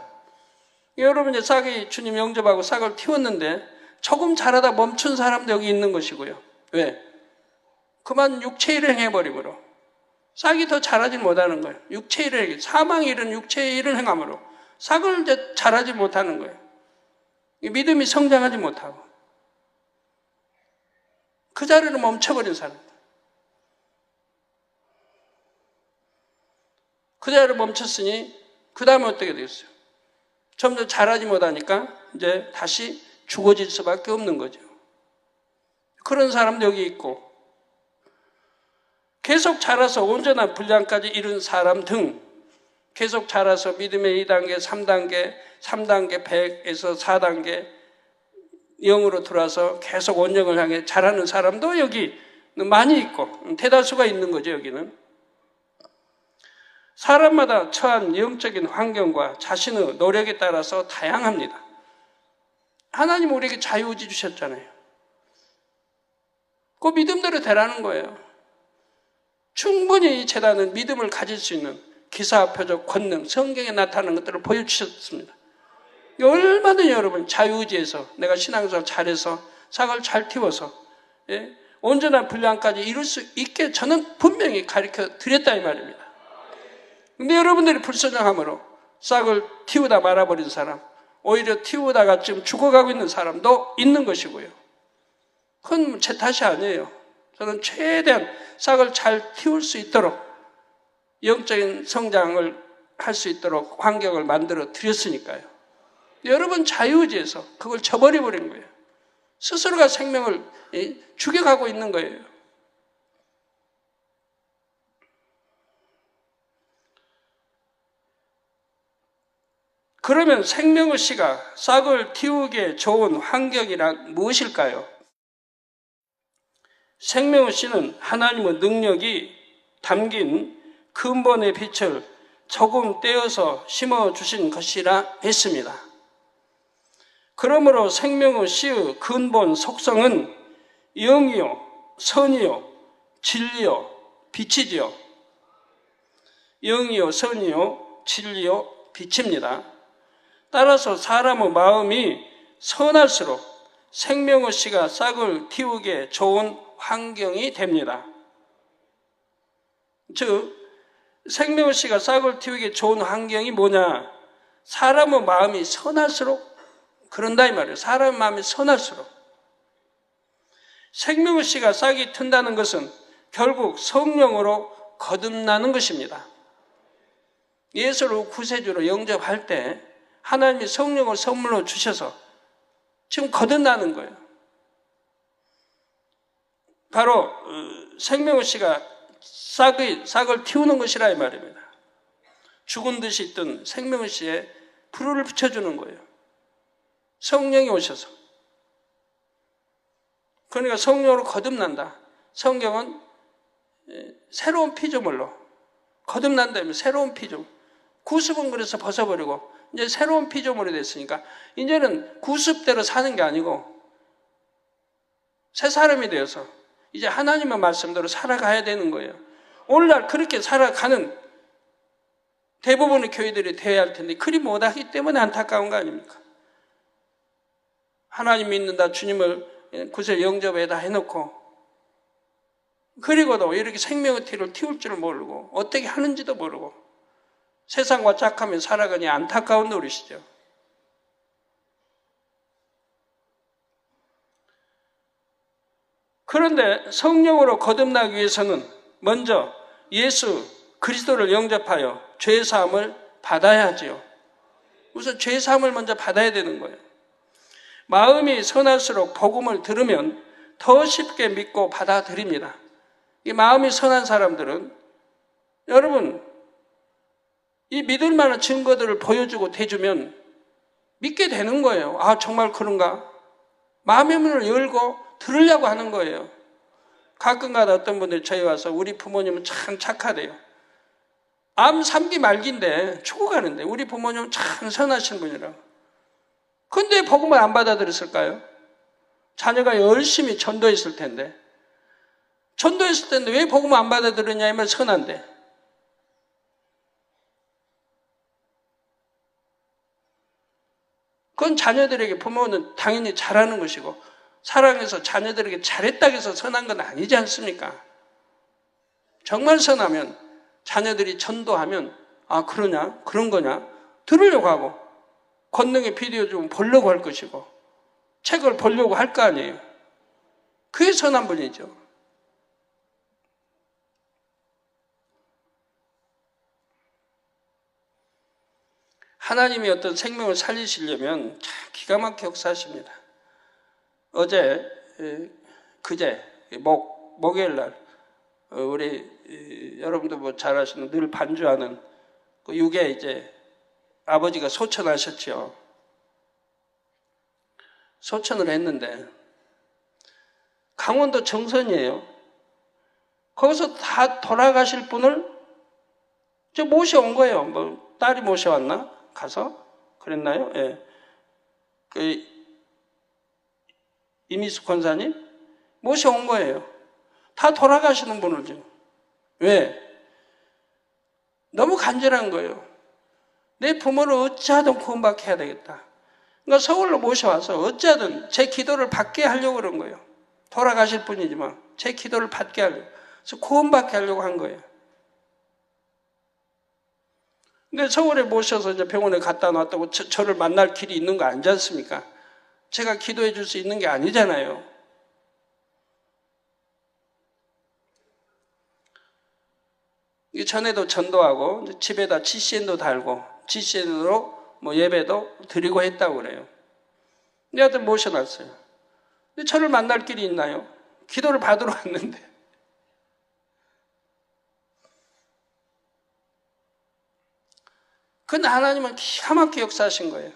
[SPEAKER 2] 여러분 이제 싹이 주님 영접하고 싹을 틔웠는데 조금 자라다 멈춘 사람도 여기 있는 것이고요. 왜? 그만 육체 일을 해버리므로 싹이 더 자라지 못하는 거예요. 육체 일을, 사망의 일은 육체의 일을 행함으로 싹을 이제 자라지 못하는 거예요. 믿음이 성장하지 못하고 그 자리를 멈춰버린 사람, 그 자리를 멈췄으니 그 다음에 어떻게 되겠어요? 점점 자라지 못하니까 이제 다시 죽어질 수밖에 없는 거죠. 그런 사람도 여기 있고, 계속 자라서 온전한 분량까지 이룬 사람 등 계속 자라서 믿음의 2단계, 3단계, 3단계, 100에서 4단계 0으로 들어와서 계속 원령을 향해 자라는 사람도 여기 많이 있고 대다수가 있는 거죠. 여기는 사람마다 처한 영적인 환경과 자신의 노력에 따라서 다양합니다. 하나님 우리에게 자유의지 주셨잖아요. 그 믿음대로 되라는 거예요. 충분히 이 재단은 믿음을 가질 수 있는 기사, 표적, 권능, 성경에 나타나는 것들을 보여주셨습니다. 얼마든지 여러분 자유의지에서 내가 신앙생활 잘해서 싹을 잘 틔워서 온전한 분량까지 이룰 수 있게 저는 분명히 가르쳐 드렸다 이 말입니다. 근데 여러분들이 불순종함으로 싹을 틔우다 말아버린 사람, 오히려 틔우다가 지금 죽어가고 있는 사람도 있는 것이고요. 그건 제 탓이 아니에요. 저는 최대한 싹을 잘 틔울 수 있도록 영적인 성장을 할 수 있도록 환경을 만들어 드렸으니까요. 여러분 자유의지에서 그걸 저버려버린 거예요. 스스로가 생명을 죽여가고 있는 거예요. 그러면 생명의 씨가 싹을 틔우기에 좋은 환경이란 무엇일까요? 생명의 씨는 하나님의 능력이 담긴 근본의 빛을 조금 떼어서 심어주신 것이라 했습니다. 그러므로 생명의 씨의 근본 속성은 영이요, 선이요, 진리요, 빛이지요. 영이요, 선이요, 진리요, 빛입니다. 따라서 사람의 마음이 선할수록 생명의 씨가 싹을 틔우기에 좋은 환경이 됩니다. 즉 생명의 씨가 싹을 틔우기 좋은 환경이 뭐냐? 사람의 마음이 선할수록 그런다 이 말이에요. 사람의 마음이 선할수록. 생명의 씨가 싹이 튼다는 것은 결국 성령으로 거듭나는 것입니다. 예수를 구세주로 영접할 때 하나님이 성령을 선물로 주셔서 지금 거듭나는 거예요. 바로 생명의 씨가 싹을 틔우는 것이라 이 말입니다. 죽은 듯이 있던 생명의 씨에 불을 붙여주는 거예요. 성령이 오셔서. 그러니까 성령으로 거듭난다. 성경은 새로운 피조물로 거듭난다면 새로운 피조물. 구습은 그래서 벗어버리고 이제 새로운 피조물이 됐으니까 이제는 구습대로 사는 게 아니고 새 사람이 되어서 이제 하나님의 말씀대로 살아가야 되는 거예요. 오늘날 그렇게 살아가는 대부분의 교회들이 되어야 할 텐데 그리 못하기 때문에 안타까운 거 아닙니까? 하나님 믿는다, 주님을 구세 영접에다 해놓고 그리고도 이렇게 생명의 티를 틔울 줄 모르고 어떻게 하는지도 모르고 세상과 짝하며 살아가니 안타까운 노릇이죠. 그런데 성령으로 거듭나기 위해서는 먼저 예수 그리스도를 영접하여 죄사함을 받아야 하지요. 우선 죄사함을 먼저 받아야 되는 거예요. 마음이 선할수록 복음을 들으면 더 쉽게 믿고 받아들입니다. 이 마음이 선한 사람들은 여러분 이 믿을 만한 증거들을 보여주고 대주면 믿게 되는 거예요. 아 정말 그런가? 마음의 문을 열고 들으려고 하는 거예요. 가끔가다 어떤 분들이 저희 와서 우리 부모님은 참 착하대요. 암 3기 말기인데 죽어가는데 우리 부모님은 참 선하신 분이라고. 근데 복음을 안 받아들였을까요? 자녀가 열심히 전도했을 텐데 왜 복음을 안 받아들였냐 하면 선한데 그건 자녀들에게 부모는 당연히 잘하는 것이고 사랑해서 자녀들에게 잘했다고 해서 선한 건 아니지 않습니까? 정말 선하면 자녀들이 전도하면 아 그러냐? 그런 거냐? 들으려고 하고 권능의 비디오 좀 보려고 할 것이고 책을 보려고 할 거 아니에요. 그게 선한 분이죠. 하나님이 어떤 생명을 살리시려면 참 기가 막히게 역사하십니다. 그제 목요일 날 우리 여러분도 뭐 잘 아시는 늘 반주하는 그 육에 이제 아버지가 소천하셨죠. 소천을 했는데 강원도 정선이에요. 거기서 다 돌아가실 분을 저 모셔온 거예요. 뭐 딸이 모셔왔나? 가서 그랬나요? 예. 그 이미숙 권사님 모셔온 거예요. 다 돌아가시는 분을 지금. 왜? 너무 간절한 거예요. 내 부모를 어찌하든 구원받게 해야 되겠다. 그러니까 서울로 모셔와서 어찌하든 제 기도를 받게 하려고 그런 거예요. 돌아가실 분이지만 제 기도를 받게 하려고. 그래서 구원받게 하려고 한 거예요. 근데 서울에 모셔서 이제 병원에 갖다 놨다고 저를 만날 길이 있는 거 아니지 않습니까? 제가 기도해 줄 수 있는 게 아니잖아요. 전에도 전도하고 집에다 GCN도 달고 GCN으로 뭐 예배도 드리고 했다고 그래요. 근데 하여튼 모셔놨어요. 근데 저를 만날 길이 있나요? 기도를 받으러 왔는데. 근데 하나님은 기가 막히게 역사하신 거예요.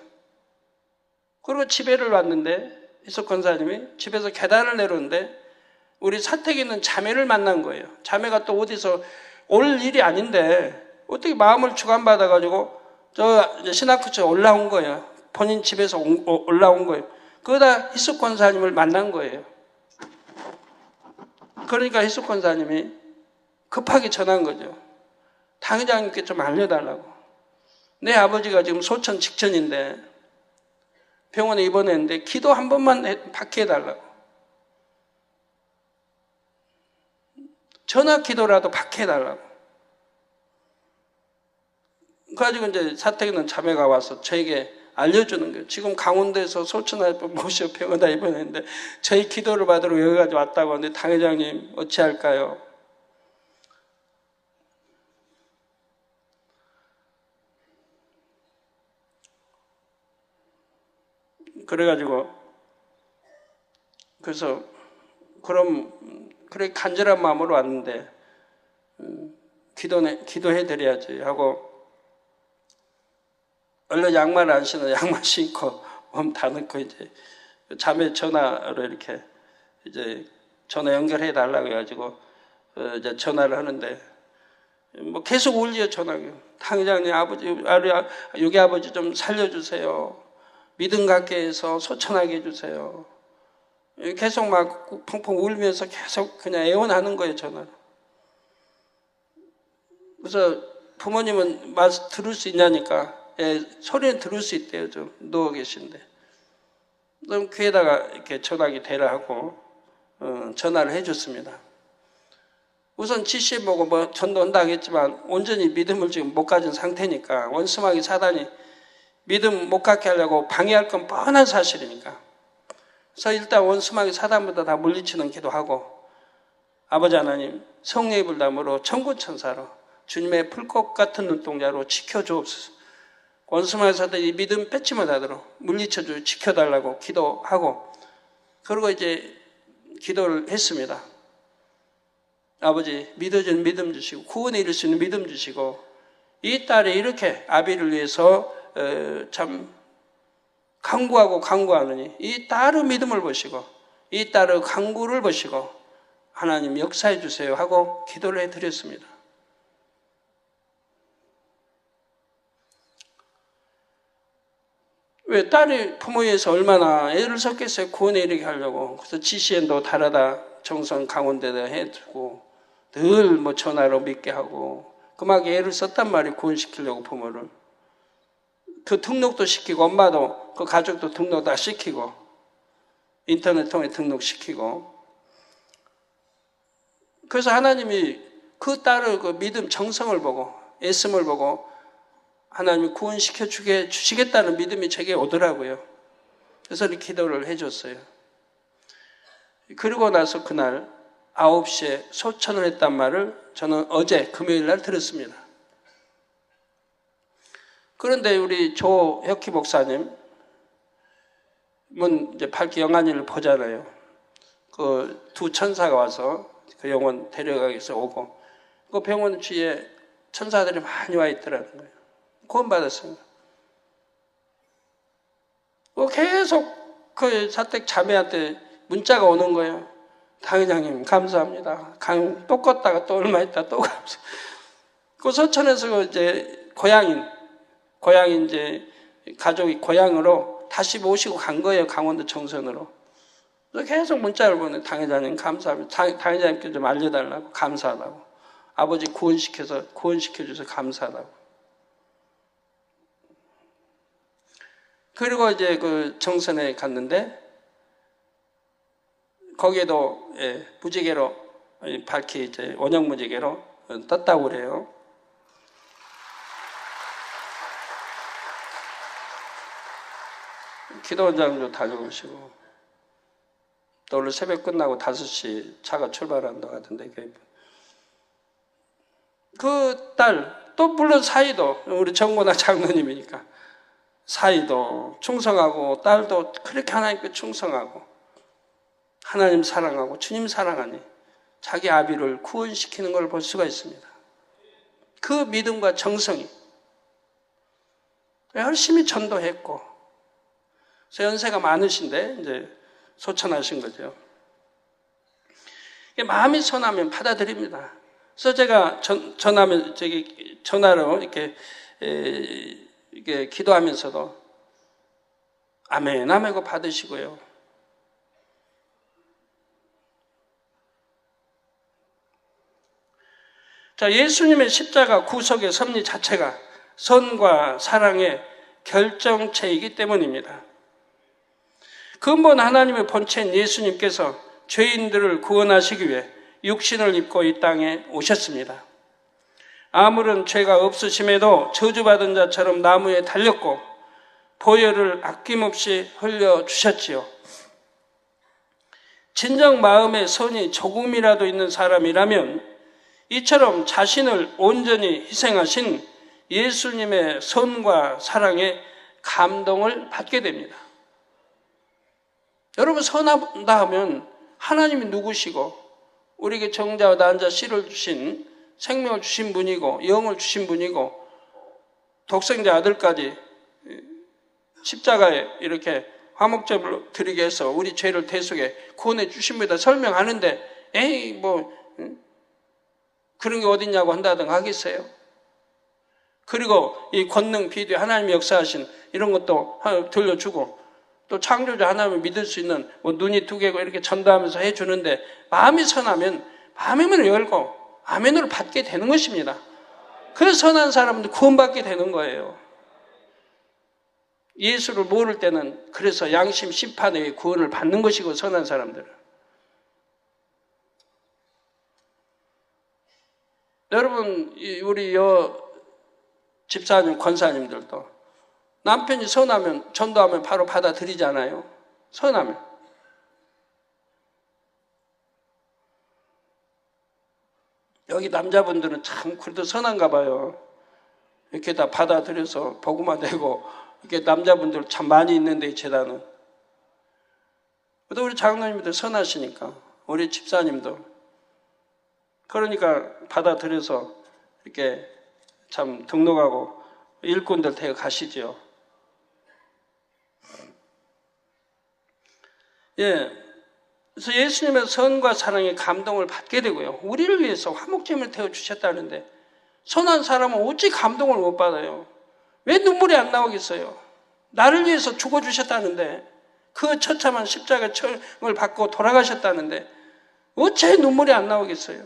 [SPEAKER 2] 그리고 집에를 왔는데 이석 권사님이 집에서 계단을 내려오는데 우리 사택에 있는 자매를 만난 거예요. 자매가 또 어디서 올 일이 아닌데 어떻게 마음을 주관받아가지고 저 신학교에 올라온 거예요. 본인 집에서 올라온 거예요. 그러다 희숙 권사님을 만난 거예요. 그러니까 희숙 권사님이 급하게 전한 거죠. 당회장님께 좀 알려달라고. 내 아버지가 지금 소천 직전인데 병원에 입원했는데 기도 한 번만 받게 해달라고. 전화 기도라도 받게 해달라고. 그래가지고 이제 사택에 자매가 와서 저에게 알려주는 거예요. 지금 강원도에서 소천할 모셔 병원에 입원했는데 저희 기도를 받으러 여기까지 왔다고 하는데 당회장님 어찌할까요? 그래가지고 그래서 그래 간절한 마음으로 왔는데 기도해드려야지 하고 얼른 양말 안 신어 양말 신고 몸 다 넣고 이제 자매 전화로 이렇게 이제 전화 연결해 달라고 해가지고 이제 전화를 하는데 뭐 계속 울려 전화가. 당회장님 여기 아버지 좀 살려주세요. 믿음 갖게 해서 소천하게 해주세요. 계속 막 펑펑 울면서 계속 그냥 애원하는 거예요, 전화로. 그래서 부모님은 말 들을 수 있냐니까, 소리는 들을 수 있대요, 좀 누워 계신데. 그럼 귀에다가 이렇게 전화기 대라 하고 전화를 해줬습니다. 우선 지시 보고 뭐 전도 온다 하겠지만 온전히 믿음을 지금 못 가진 상태니까 원수마귀 사단이 믿음 못 갖게 하려고 방해할 건 뻔한 사실이니까. 그래서 일단 원수마귀 사단보다 다 물리치는 기도하고 아버지 하나님 성령의 불담으로 천군천사로 주님의 풀꽃 같은 눈동자로 지켜주옵소서. 원수마귀 사단이 믿음 뺏지 못하도록 물리쳐주 지켜달라고 기도하고 그리고 이제 기도를 했습니다. 아버지 믿어주는 믿음 주시고 구원에 이를 수 있는 믿음 주시고 이 딸이 이렇게 아비를 위해서 참 강구하느니 이 딸의 믿음을 보시고 이 딸의 강구를 보시고 하나님 역사해 주세요 하고 기도를 해드렸습니다. 왜 딸이 부모에서 얼마나 애를 썼겠어요. 구원에 이르게 하려고. 그래서 GCN도 달아다 정선 강원대에다 해두고 늘 뭐 전화로 믿게 하고 그막 애를 썼단 말이에요. 구원시키려고 부모를. 그 등록도 시키고 엄마도 그 가족도 등록 다 시키고 인터넷 통해 등록시키고 그래서 하나님이 그 딸의 그 믿음 정성을 보고 애씀을 보고 하나님이 구원시켜 주시겠다는 믿음이 제게 오더라고요. 그래서 이렇게 기도를 해줬어요. 그리고 나서 그날 9시에 소천을 했단 말을 저는 어제 금요일 날 들었습니다. 그런데 우리 조혁희 목사님은 이제 밝기 영안일을 보잖아요. 그 두 천사가 와서 그 영혼 데려가기 위해서 오고 그 병원 주위에 천사들이 많이 와 있더라는 거예요. 구원받았습니다. 계속 그 사택 자매한테 문자가 오는 거예요. 당회장님 감사합니다. 또 껐다가 또 얼마 있다 또 감사. 그 서천에서 이제 고향인 이제 가족이 고향으로 다시 모시고 간 거예요. 강원도 정선으로. 그래서 계속 문자를 보내. 당회장님 감사합니다. 당회장님께 좀 알려달라고 감사하다고. 아버지 구원시켜줘서 감사하다고. 그리고 이제 그 정선에 갔는데 거기에도 무지개로 밝히 이제 원형 무지개로 떴다고 그래요. 기도원장도 다녀오시고 또 오늘 새벽 끝나고 5시 차가 출발한다고 하던데 그 딸 또 물론 사이도 우리 정곤아 장로님이니까 사이도 충성하고 딸도 그렇게 하나님께 충성하고 하나님 사랑하고 주님 사랑하니 자기 아비를 구원시키는 걸 볼 수가 있습니다. 그 믿음과 정성이 열심히 전도했고 그래서 연세가 많으신데 이제 소천하신 거죠. 마음이 선하면 받아들입니다. 그래서 제가 전화로 이렇게 기도하면서도 아멘 하고 받으시고요. 자, 예수님의 십자가 구속의 섭리 자체가 선과 사랑의 결정체이기 때문입니다. 근본 하나님의 본체인 예수님께서 죄인들을 구원하시기 위해 육신을 입고 이 땅에 오셨습니다. 아무런 죄가 없으심에도 저주받은 자처럼 나무에 달렸고 보혈을 아낌없이 흘려주셨지요. 진정 마음에 선이 조금이라도 있는 사람이라면 이처럼 자신을 온전히 희생하신 예수님의 선과 사랑에 감동을 받게 됩니다. 여러분, 선하다 하면 하나님이 누구시고 우리에게 정자와 난자 씨를 주신, 생명을 주신 분이고 영을 주신 분이고 독생자 아들까지 십자가에 이렇게 화목제물로 드리게 해서 우리 죄를 대속해 구원해 주신 분이다 설명하는데 에이 뭐 그런 게 어딨냐고 한다든가 하겠어요? 그리고 이 권능 비디오 하나님이 역사하신 이런 것도 들려주고 또 창조주 하나님을 믿을 수 있는 뭐 눈이 두 개고 이렇게 전도하면서 해주는데 마음이 선하면 마음의 문을 열고 아멘으로 받게 되는 것입니다. 그 선한 사람들 구원받게 되는 거예요. 예수를 모를 때는 그래서 양심 심판에 의해 구원을 받는 것이고 선한 사람들은. 여러분 우리 집사님 권사님들도 남편이 선하면 전도하면 바로 받아들이잖아요. 선하면. 여기 남자분들은 참 그래도 선한가 봐요. 이렇게 다 받아들여서 복음화 되고 이렇게 남자분들 참 많이 있는데 이 재단은. 또 우리 장로님들 선하시니까 우리 집사님도 그러니까 받아들여서 이렇게 참 등록하고 일꾼들 되어 가시죠. 예. 그래서 예수님의 선과 사랑에 감동을 받게 되고요. 우리를 위해서 화목제물을 태워 주셨다는데 선한 사람은 어찌 감동을 못 받아요? 왜 눈물이 안 나오겠어요? 나를 위해서 죽어주셨다는데 그 처참한 십자가 처형을 받고 돌아가셨다는데 어째 눈물이 안 나오겠어요?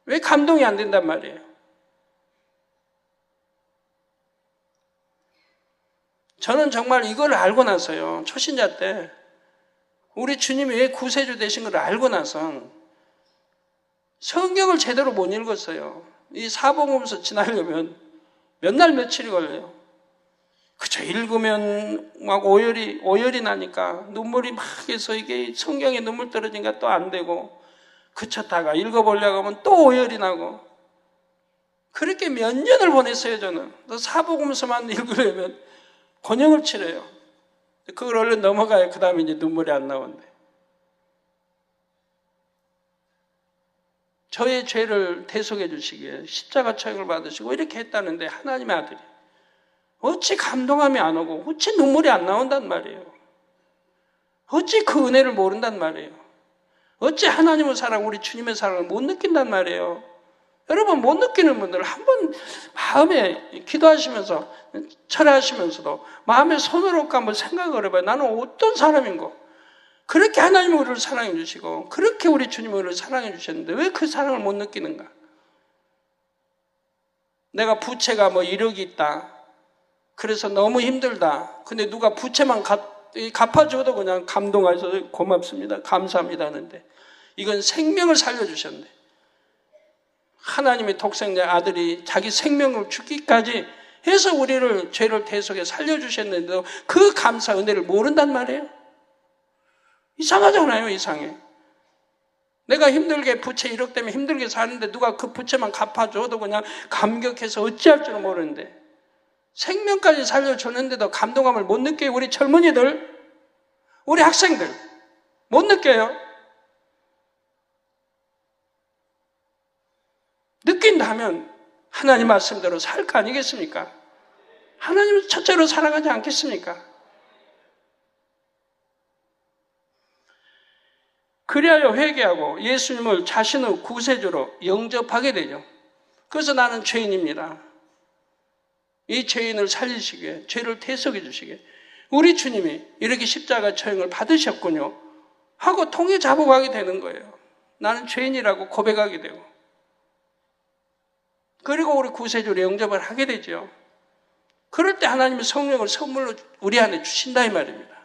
[SPEAKER 2] 왜 감동이 안 된단 말이에요? 저는 정말 이걸 알고 나서요. 초신자 때 우리 주님이 왜 구세주 되신 걸 알고 나서 성경을 제대로 못 읽었어요. 이 사복음서 지나려면 몇 날 며칠이 걸려요. 그저 읽으면 막 오열이 나니까 눈물이 막 해서 이게 성경에 눈물 떨어지니까 또 안 되고 그쳤다가 읽어보려고 하면 또 오열이 나고 그렇게 몇 년을 보냈어요. 저는 사복음서만 읽으려면 곤욕을 치러요. 그걸 얼른 넘어가요. 그 다음에 이제 눈물이 안 나오는데. 저의 죄를 대속해 주시기에 십자가 처형을 받으시고 이렇게 했다는데 하나님의 아들이 어찌 감동함이 안 오고 어찌 눈물이 안 나온단 말이에요. 어찌 그 은혜를 모른단 말이에요. 어찌 하나님의 사랑, 우리 주님의 사랑을 못 느낀단 말이에요. 여러분 못 느끼는 분들 한번 마음에 기도하시면서 철회하시면서도 마음에 손을 얹고 한번 생각을 해봐요. 나는 어떤 사람인고 그렇게 하나님이 우리를 사랑해 주시고 그렇게 우리 주님이 우리를 사랑해 주셨는데 왜 그 사랑을 못 느끼는가? 내가 부채가 뭐 1억이 있다. 그래서 너무 힘들다. 근데 누가 부채만 갚아줘도 그냥 감동해서 고맙습니다. 감사합니다 하는데 이건 생명을 살려주셨는데 하나님의 독생자 아들이 자기 생명을 주기까지 해서 우리를 죄를 대속해 살려주셨는데도 그 감사 은혜를 모른단 말이에요. 이상하잖아요. 이상해. 내가 힘들게 부채 1억 때문에 힘들게 사는데 누가 그 부채만 갚아줘도 그냥 감격해서 어찌할 줄은 모르는데 생명까지 살려줬는데도 감동함을 못 느껴요. 우리 젊은이들, 우리 학생들 못 느껴요. 느낀다면 하나님 말씀대로 살 거 아니겠습니까? 하나님을 첫째로 사랑하지 않겠습니까? 그리하여 회개하고 예수님을 자신의 구세주로 영접하게 되죠. 그래서 나는 죄인입니다. 이 죄인을 살리시기에 죄를 대속해 주시기에 우리 주님이 이렇게 십자가 처형을 받으셨군요 하고 통해 잡아가게 되는 거예요. 나는 죄인이라고 고백하게 되고 그리고 우리 구세주로 영접을 하게 되죠. 그럴 때 하나님의 성령을 선물로 우리 안에 주신다 이 말입니다.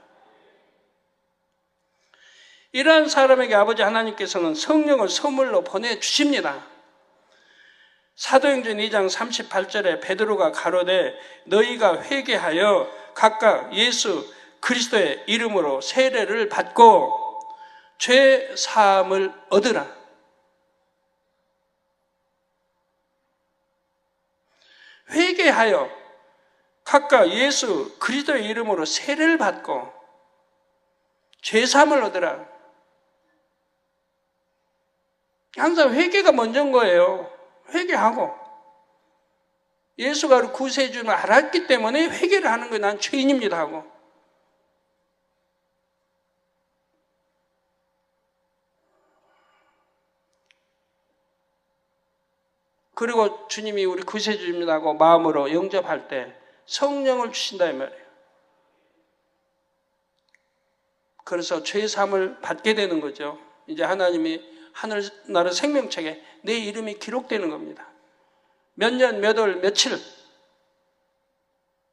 [SPEAKER 2] 이러한 사람에게 아버지 하나님께서는 성령을 선물로 보내주십니다. 사도행전 2장 38절에 베드로가 가로되 너희가 회개하여 각각 예수 그리스도의 이름으로 세례를 받고 죄 사함을 얻으라. 회개하여 각각 예수 그리스도의 이름으로 세례를 받고 죄 사함을 얻으라. 항상 회개가 먼저인 거예요. 회개하고 예수가 우리 구세해 주는 걸 알았기 때문에 회개를 하는 거예요. 난 죄인입니다 하고. 그리고 주님이 우리 구세해 주십니다 하고 마음으로 영접할 때 성령을 주신다 이 말이에요. 그래서 죄 사함을 받게 되는 거죠. 이제 하나님이 하늘나라 생명책에 내 이름이 기록되는 겁니다. 몇 년, 몇 월, 며칠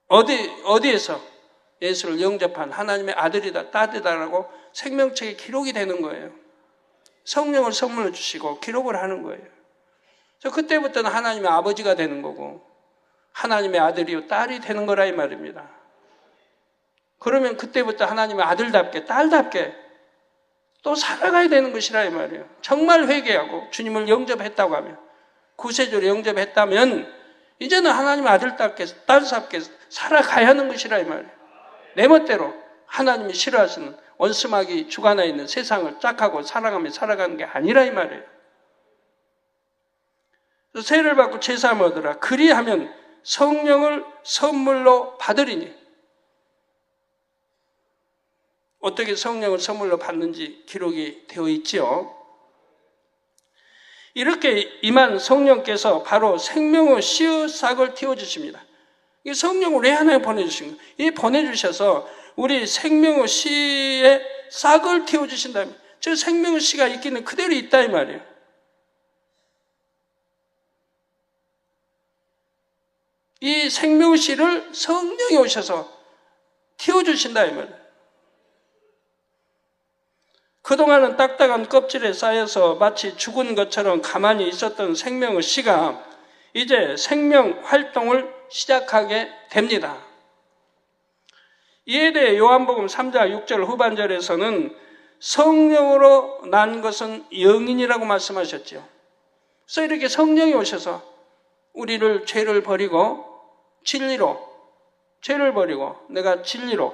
[SPEAKER 2] 어디에서 예수를 영접한 하나님의 아들이다, 딸이다라고 생명책에 기록이 되는 거예요. 성령을 선물로 주시고 기록을 하는 거예요. 그래서 그때부터는 하나님의 아버지가 되는 거고 하나님의 아들이요 딸이 되는 거라 이 말입니다. 그러면 그때부터 하나님의 아들답게 딸답게 또 살아가야 되는 것이라 이 말이에요. 정말 회개하고 주님을 영접했다고 하면 구세주로 영접했다면 이제는 하나님의 아들답게 딸답게 살아가야 하는 것이라 이 말이에요. 내 멋대로 하나님이 싫어하시는 원수마귀 주관하에 있는 세상을 짝하고 살아가며 살아가는 게 아니라 이 말이에요. 세례를 받고 제사함을 얻으라. 그리하면 성령을 선물로 받으리니. 어떻게 성령을 선물로 받는지 기록이 되어 있지요. 이렇게 임한 성령께서 바로 생명의 씨의 싹을 틔워주십니다. 이 성령을 왜 하나님 보내주신 거예요? 이 보내주셔서 우리 생명의 씨의 싹을 틔워주신다면 저 생명의 씨가 있기는 그대로 있다 이 말이에요. 이 생명의 씨를 성령이 오셔서 틔워주신다 이 말이에요. 그동안은 딱딱한 껍질에 쌓여서 마치 죽은 것처럼 가만히 있었던 생명의 씨가 이제 생명 활동을 시작하게 됩니다. 이에 대해 요한복음 3장 6절 후반절에서는 성령으로 난 것은 영인이라고 말씀하셨죠. 그래서 이렇게 성령이 오셔서 우리를 죄를 버리고 진리로, 죄를 버리고 내가 진리로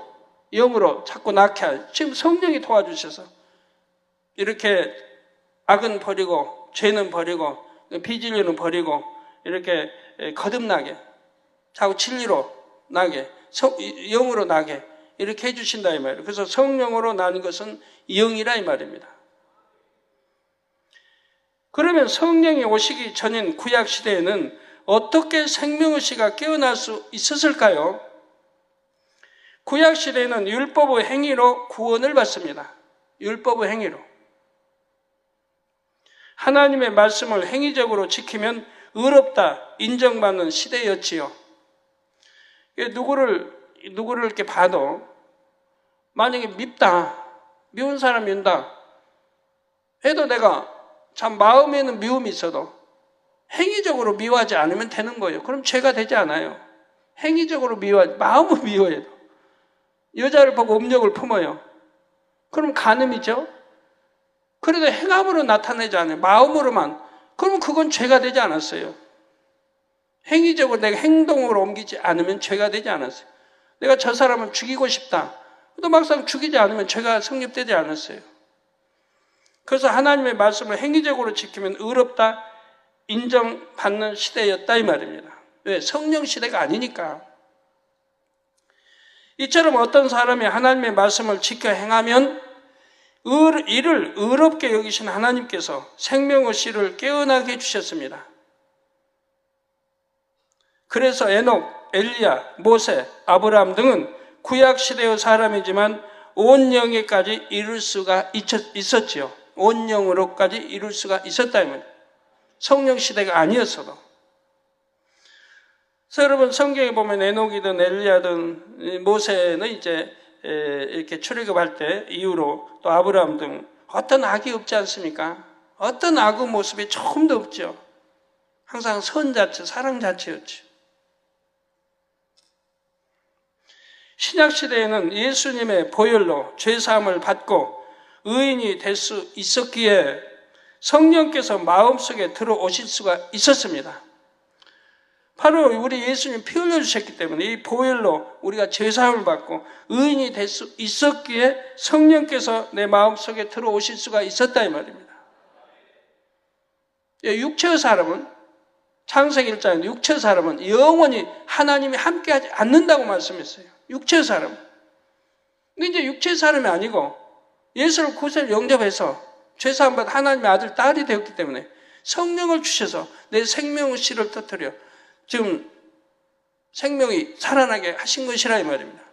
[SPEAKER 2] 영으로 자꾸 낳게 하죠. 지금 성령이 도와주셔서 이렇게 악은 버리고 죄는 버리고 비진리는 버리고 이렇게 거듭나게 자꾸 진리로 나게 영으로 나게 이렇게 해주신다 이 말이에요. 그래서 성령으로 나는 것은 영이라 이 말입니다. 그러면 성령이 오시기 전인 구약시대에는 어떻게 생명의 씨가 깨어날 수 있었을까요? 구약시대에는 율법의 행위로 구원을 받습니다. 율법의 행위로. 하나님의 말씀을 행위적으로 지키면 의롭다 인정받는 시대였지요. 누구를 이렇게 봐도 만약에 미운 사람 미운다 해도 내가 참 마음에는 미움이 있어도 행위적으로 미워하지 않으면 되는 거예요. 그럼 죄가 되지 않아요. 행위적으로 마음을 미워해도 여자를 보고 음욕을 품어요. 그럼 간음이죠. 그래도 행함으로 나타내지 않아요. 마음으로만. 그럼 그건 죄가 되지 않았어요. 행위적으로 내가 행동으로 옮기지 않으면 죄가 되지 않았어요. 내가 저 사람을 죽이고 싶다. 또 막상 죽이지 않으면 죄가 성립되지 않았어요. 그래서 하나님의 말씀을 행위적으로 지키면 의롭다 인정받는 시대였다 이 말입니다. 왜? 성령 시대가 아니니까. 이처럼 어떤 사람이 하나님의 말씀을 지켜 행하면 이를 의롭게 여기신 하나님께서 생명의 씨를 깨어나게 해주셨습니다. 그래서 에녹, 엘리야, 모세, 아브라함 등은 구약시대의 사람이지만 온 영에까지 이룰 수가 있었지요. 온 영으로까지 이룰 수가 있었다면 성령 시대가 아니었어도. 그래서 여러분 성경에 보면 에녹이든 엘리야든 모세는 이제 이렇게 출애굽할 때 이후로 또 아브라함 등 어떤 악이 없지 않습니까? 어떤 악의 모습이 조금도 없죠. 항상 선 자체, 사랑 자체였죠. 신약시대에는 예수님의 보혈로 죄사함을 받고 의인이 될 수 있었기에 성령께서 마음속에 들어오실 수가 있었습니다. 바로 우리 예수님 피 흘려주셨기 때문에 이 보혈로 우리가 죄사함을 받고 의인이 될 수 있었기에 성령께서 내 마음속에 들어오실 수가 있었다 이 말입니다. 육체의 사람은 창세기 1장에 육체의 사람은 영원히 하나님이 함께하지 않는다고 말씀했어요. 육체의 사람은. 근데 이제 육체의 사람이 아니고 예수를 구세를 영접해서 죄사함 받아 하나님의 아들 딸이 되었기 때문에 성령을 주셔서 내 생명의 씨를 터뜨려 지금 생명이 살아나게 하신 것이라 이 말입니다.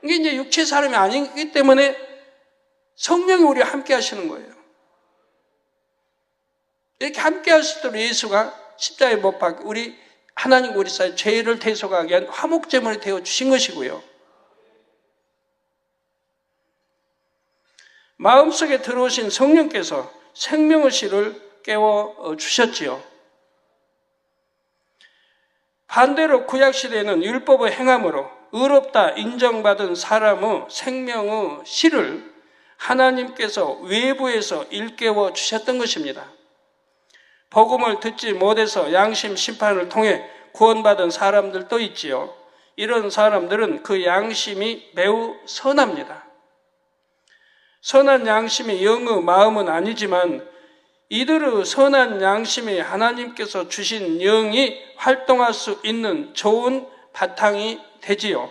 [SPEAKER 2] 이게 이제 육체의 사람이 아니기 때문에 성령이 우리와 함께 하시는 거예요. 이렇게 함께 하실 때 예수가 십자가에 못 박혀 우리 하나님과 우리 사이 죄를 대속하기 위한 화목제물이 되어 주신 것이고요. 마음속에 들어오신 성령께서 생명의 씨를 깨워 주셨지요. 반대로 구약시대에는 율법의 행함으로 의롭다 인정받은 사람의 생명의 씨를 하나님께서 외부에서 일깨워 주셨던 것입니다. 복음을 듣지 못해서 양심 심판을 통해 구원받은 사람들도 있지요. 이런 사람들은 그 양심이 매우 선합니다. 선한 양심이 영의 마음은 아니지만 이들의 선한 양심이 하나님께서 주신 영이 활동할 수 있는 좋은 바탕이 되지요.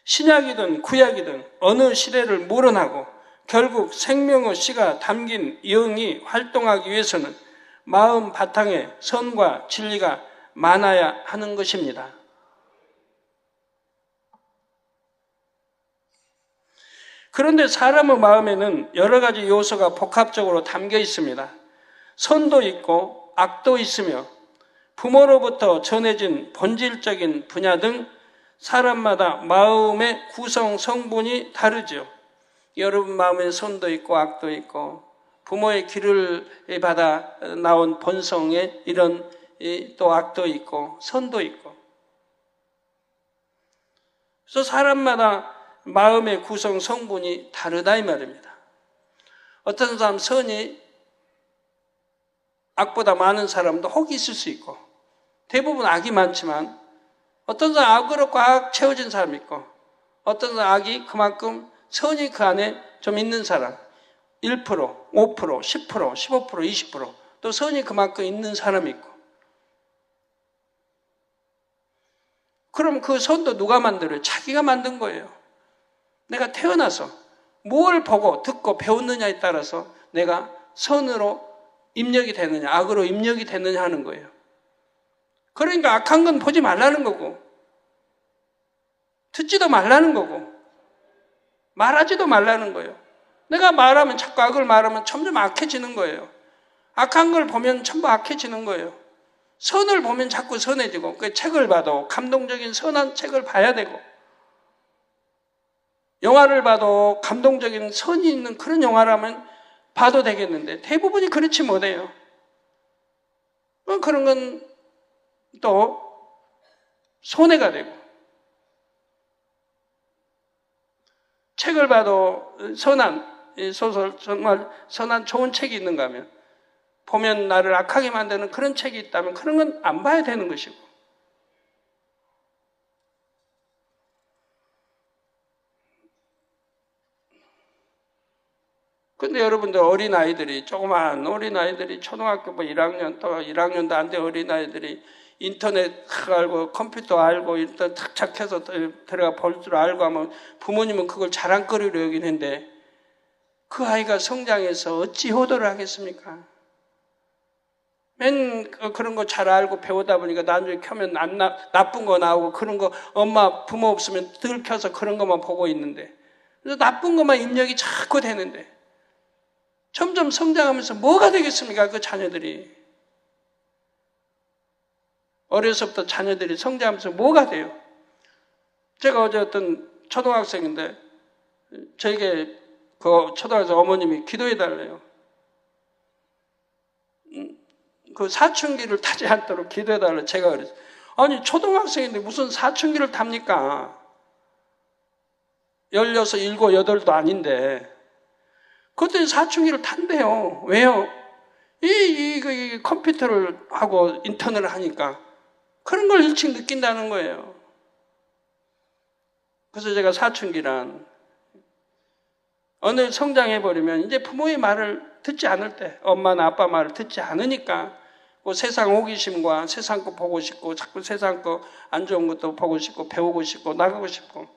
[SPEAKER 2] 신약이든 구약이든 어느 시대를 물어나고 결국 생명의 씨가 담긴 영이 활동하기 위해서는 마음 바탕에 선과 진리가 많아야 하는 것입니다. 그런데 사람의 마음에는 여러 가지 요소가 복합적으로 담겨 있습니다. 선도 있고 악도 있으며 부모로부터 전해진 본질적인 분야 등 사람마다 마음의 구성 성분이 다르죠. 여러분 마음에 선도 있고 악도 있고 부모의 기를 받아 나온 본성에 이런 또 악도 있고 선도 있고 그래서 사람마다 마음의 구성 성분이 다르다 이 말입니다. 어떤 사람 선이 악보다 많은 사람도 혹이 있을 수 있고 대부분 악이 많지만 어떤 사람 악으로 꽉 채워진 사람이 있고 어떤 사람 악이 그만큼 선이 그 안에 좀 있는 사람 1%, 5%, 10%, 15%, 20% 또 선이 그만큼 있는 사람이 있고 그럼 그 선도 누가 만들어요? 자기가 만든 거예요. 내가 태어나서 뭘 보고 듣고 배웠느냐에 따라서 내가 선으로 입력이 되느냐 악으로 입력이 되느냐 하는 거예요. 그러니까 악한 건 보지 말라는 거고 듣지도 말라는 거고 말하지도 말라는 거예요. 내가 말하면 자꾸 악을 말하면 점점 악해지는 거예요. 악한 걸 보면 전부 악해지는 거예요. 선을 보면 자꾸 선해지고 그 책을 봐도 감동적인 선한 책을 봐야 되고 영화를 봐도 감동적인 선이 있는 그런 영화라면 봐도 되겠는데 대부분이 그렇지 못해요. 그런 건 또 손해가 되고 책을 봐도 선한 소설 정말 선한 좋은 책이 있는가 하면 보면 나를 악하게 만드는 그런 책이 있다면 그런 건 안 봐야 되는 것이고 근데 여러분들 어린아이들이 조그마한 어린아이들이 초등학교 뭐 1학년 또 1학년도 안 돼 어린아이들이 인터넷 알고 컴퓨터 알고 일단 탁 착해서 들어가 볼 줄 알고 하면 부모님은 그걸 자랑거리로 여기는데 그 아이가 성장해서 어찌 효도를 하겠습니까? 맨 그런 거 잘 알고 배우다 보니까 나중에 켜면 나쁜 거 나오고 그런 거 엄마 부모 없으면 들켜서 그런 것만 보고 있는데 그래서 나쁜 것만 입력이 자꾸 되는데 점점 성장하면서 뭐가 되겠습니까? 그 자녀들이 어려서부터 자녀들이 성장하면서 뭐가 돼요? 제가 어제 어떤 초등학생인데 저에게 그 초등학생 어머님이 기도해 달래요. 그 사춘기를 타지 않도록 기도해 달래. 제가 그랬어요. 아니 초등학생인데 무슨 사춘기를 탑니까? 16, 7, 8도 아닌데 그때 사춘기를 탄대요. 왜요? 이 컴퓨터를 하고 인터넷을 하니까 그런 걸 일찍 느낀다는 거예요. 그래서 제가 사춘기란 어느 성장해버리면 이제 부모의 말을 듣지 않을 때, 엄마나 아빠 말을 듣지 않으니까 그 세상 호기심과 세상 거 보고 싶고 자꾸 세상 거 안 좋은 것도 보고 싶고 배우고 싶고 나가고 싶고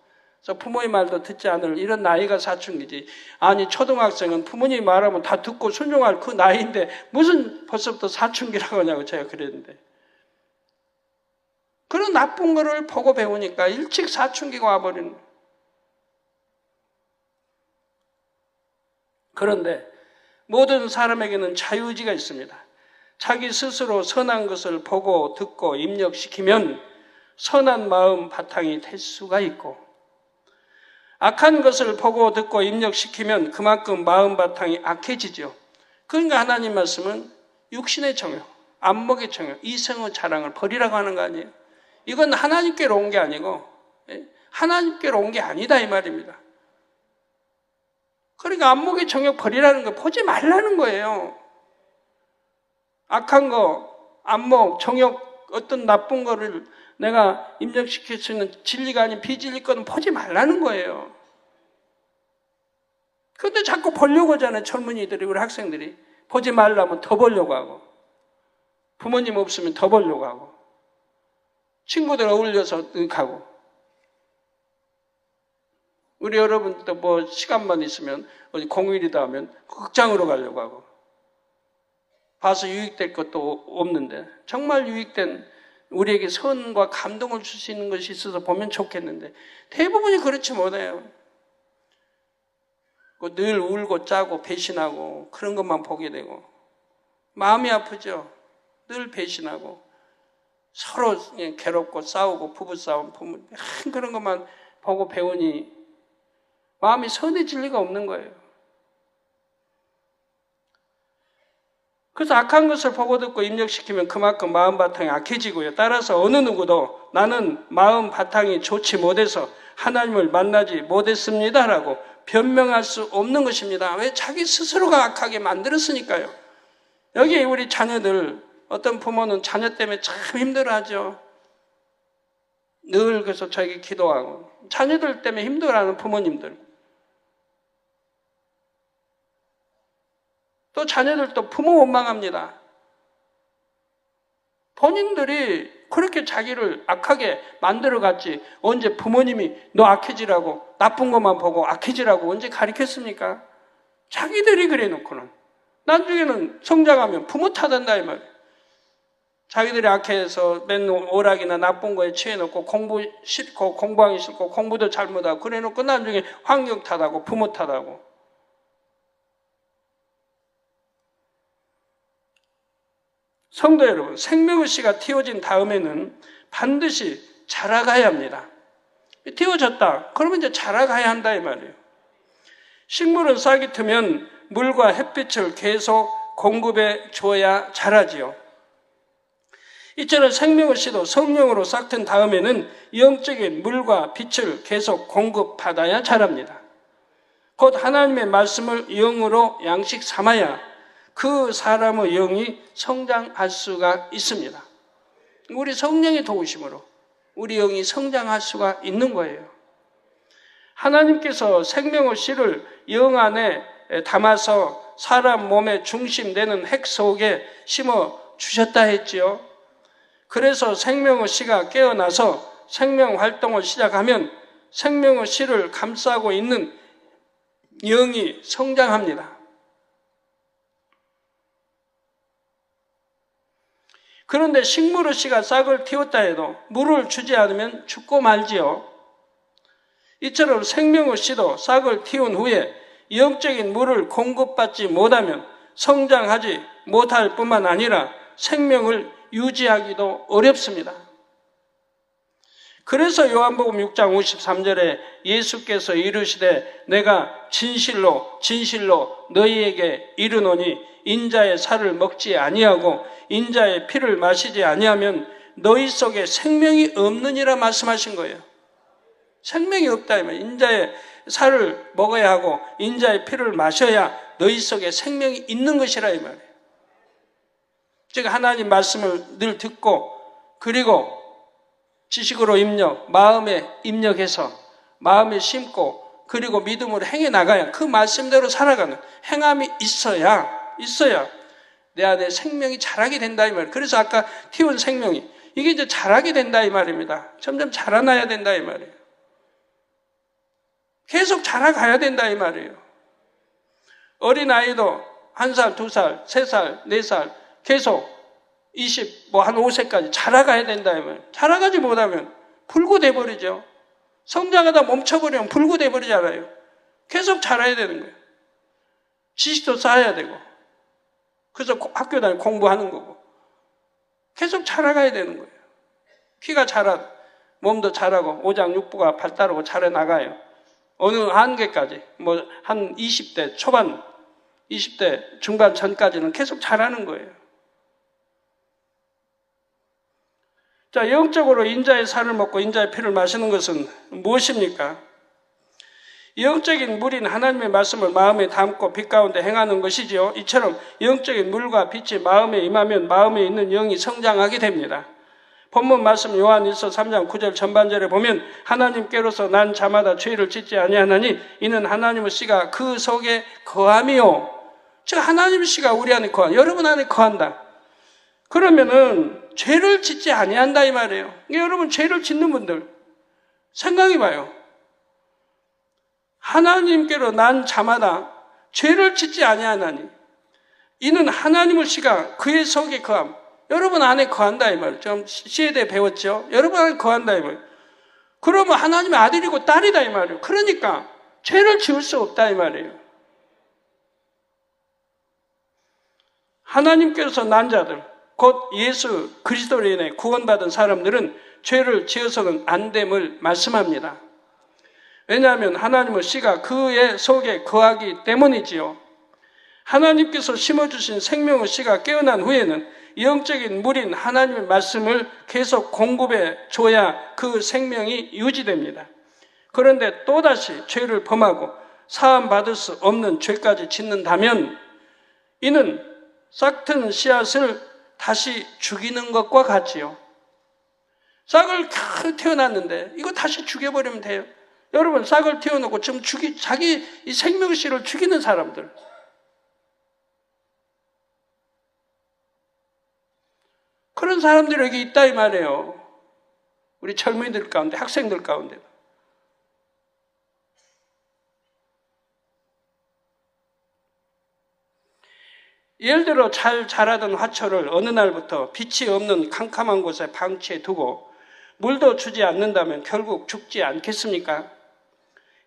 [SPEAKER 2] 그래서 부모의 말도 듣지 않을 이런 나이가 사춘기지. 아니 초등학생은 부모님이 말하면 다 듣고 순종할 그 나이인데 무슨 벌써부터 사춘기라고 하냐고 제가 그랬는데 그런 나쁜 거를 보고 배우니까 일찍 사춘기가 와버리는 거예요. 그런데 모든 사람에게는 자유의지가 있습니다. 자기 스스로 선한 것을 보고 듣고 입력시키면 선한 마음 바탕이 될 수가 있고 악한 것을 보고 듣고 입력시키면 그만큼 마음 바탕이 악해지죠. 그러니까 하나님 말씀은 육신의 정욕, 안목의 정욕, 이성의 자랑을 버리라고 하는 거 아니에요. 이건 하나님께로 온 게 아니고 하나님께로 온 게 아니다 이 말입니다. 그러니까 안목의 정욕 버리라는 거 보지 말라는 거예요. 악한 거, 안목, 정욕 어떤 나쁜 거를 내가 입력시킬 수 있는 진리가 아닌 비진리 거는 보지 말라는 거예요. 그런데 자꾸 보려고 하잖아요. 젊은이들이, 우리 학생들이. 보지 말라면 더 보려고 하고 부모님 없으면 더 보려고 하고 친구들 어울려서 가고 우리 여러분도 뭐 시간만 있으면 어디 공휴일이다 하면 극장으로 가려고 하고 봐서 유익될 것도 없는데 정말 유익된 우리에게 선과 감동을 줄 수 있는 것이 있어서 보면 좋겠는데 대부분이 그렇지 못해요. 늘 울고 짜고 배신하고 그런 것만 보게 되고 마음이 아프죠. 늘 배신하고 서로 괴롭고 싸우고 부부싸움 그런 것만 보고 배우니 마음이 선해질 리가 없는 거예요. 그래서 악한 것을 보고 듣고 입력시키면 그만큼 마음 바탕이 악해지고요. 따라서 어느 누구도 나는 마음 바탕이 좋지 못해서 하나님을 만나지 못했습니다라고 변명할 수 없는 것입니다. 왜? 자기 스스로가 악하게 만들었으니까요. 여기 우리 자녀들 어떤 부모는 자녀 때문에 참 힘들어하죠. 늘 그래서 저에게 기도하고 자녀들 때문에 힘들어하는 부모님들 또 자녀들도 부모 원망합니다. 본인들이 그렇게 자기를 악하게 만들어갔지 언제 부모님이 너 악해지라고 나쁜 것만 보고 악해지라고 언제 가르쳤습니까? 자기들이 그래 놓고는 나중에는 성장하면 부모 탓한다 이 말이에요. 자기들이 악해서 맨 오락이나 나쁜 거에 취해놓고 공부 싫고 공부하기 싫고 공부도 잘못하고 그래 놓고 나중에 환경 탓하고 부모 탓하고 성도 여러분, 생명의 씨가 틔워진 다음에는 반드시 자라가야 합니다. 틔워졌다. 그러면 이제 자라가야 한다 이 말이에요. 식물은 싹이 트면 물과 햇빛을 계속 공급해 줘야 자라지요. 이처럼 생명의 씨도 성령으로 싹튼 다음에는 영적인 물과 빛을 계속 공급받아야 자랍니다. 곧 하나님의 말씀을 영으로 양식 삼아야 그 사람의 영이 성장할 수가 있습니다. 우리 성령의 도우심으로 우리 영이 성장할 수가 있는 거예요. 하나님께서 생명의 씨를 영 안에 담아서 사람 몸의 중심되는 핵 속에 심어 주셨다 했지요. 그래서 생명의 씨가 깨어나서 생명 활동을 시작하면 생명의 씨를 감싸고 있는 영이 성장합니다. 그런데 식물의 씨가 싹을 틔웠다 해도 물을 주지 않으면 죽고 말지요. 이처럼 생명의 씨도 싹을 틔운 후에 영적인 물을 공급받지 못하면 성장하지 못할 뿐만 아니라 생명을 유지하기도 어렵습니다. 그래서 요한복음 6장 53절에 예수께서 이르시되 내가 진실로 진실로 너희에게 이르노니 인자의 살을 먹지 아니하고 인자의 피를 마시지 아니하면 너희 속에 생명이 없느니라 말씀하신 거예요. 생명이 없다 이 말이에요. 인자의 살을 먹어야 하고 인자의 피를 마셔야 너희 속에 생명이 있는 것이라 이 말이에요. 즉 하나님 말씀을 늘 듣고 그리고 지식으로 입력, 마음에 입력해서 마음에 심고 그리고 믿음으로 행해 나가야 그 말씀대로 살아가는 행함이 있어야 내 안에 생명이 자라게 된다 이 말이에요. 그래서 아까 튀운 생명이 이게 이제 자라게 된다 이 말입니다. 점점 자라나야 된다 이 말이에요. 계속 자라가야 된다 이 말이에요. 어린아이도 1살, 2살, 3살, 4살 계속 한 5세까지 자라가야 된다 이 말이에요. 자라가지 못하면 불구돼 버리죠. 성장하다 멈춰버리면 불구돼 버리잖아요. 계속 자라야 되는 거예요. 지식도 쌓아야 되고 그래서 학교 다니고 공부하는 거고 계속 자라가야 되는 거예요. 키가 자라 몸도 자라고 오장육부가 발달하고 자라나가요. 어느 한계까지 한 20대 초반 20대 중반 전까지는 계속 자라는 거예요. 자, 영적으로 인자의 살을 먹고 인자의 피를 마시는 것은 무엇입니까? 영적인 물인 하나님의 말씀을 마음에 담고 빛 가운데 행하는 것이지요. 이처럼 영적인 물과 빛이 마음에 임하면 마음에 있는 영이 성장하게 됩니다. 본문 말씀 요한일서 3장 9절 전반절에 보면 하나님께로서 난 자마다 죄를 짓지 아니하나니 이는 하나님의 씨가 그 속에 거함이요. 즉 하나님의 씨가 우리 안에 거한, 여러분 안에 거한다. 그러면은 죄를 짓지 아니한다 이 말이에요. 여러분 죄를 짓는 분들 생각해 봐요. 하나님께로 난 자마다 죄를 짓지 아니하나니 이는 하나님의 씨가 그의 속에 거함. 여러분 안에 거한다 이 말이에요. 좀 시에 대해 배웠죠? 여러분 안에 거한다 이 말이에요. 그러면 하나님의 아들이고 딸이다 이 말이에요. 그러니까 죄를 지을 수 없다 이 말이에요. 하나님께서 난 자들 곧 예수 그리스도로 인해 구원받은 사람들은 죄를 지어서는 안 됨을 말씀합니다. 왜냐하면 하나님의 씨가 그의 속에 거하기 때문이지요. 하나님께서 심어주신 생명의 씨가 깨어난 후에는 영적인 물인 하나님의 말씀을 계속 공급해 줘야 그 생명이 유지됩니다. 그런데 또다시 죄를 범하고 사함받을 수 없는 죄까지 짓는다면 이는 싹튼 씨앗을 다시 죽이는 것과 같지요. 싹을 태어났는데 이거 다시 죽여버리면 돼요. 여러분 싹을 태워놓고 지금 자기 이 생명씨를 죽이는 사람들 그런 사람들이 여기 있다 이 말이에요. 우리 젊은이들 가운데 학생들 가운데 예를 들어 잘 자라던 화초를 어느 날부터 빛이 없는 캄캄한 곳에 방치해 두고 물도 주지 않는다면 결국 죽지 않겠습니까?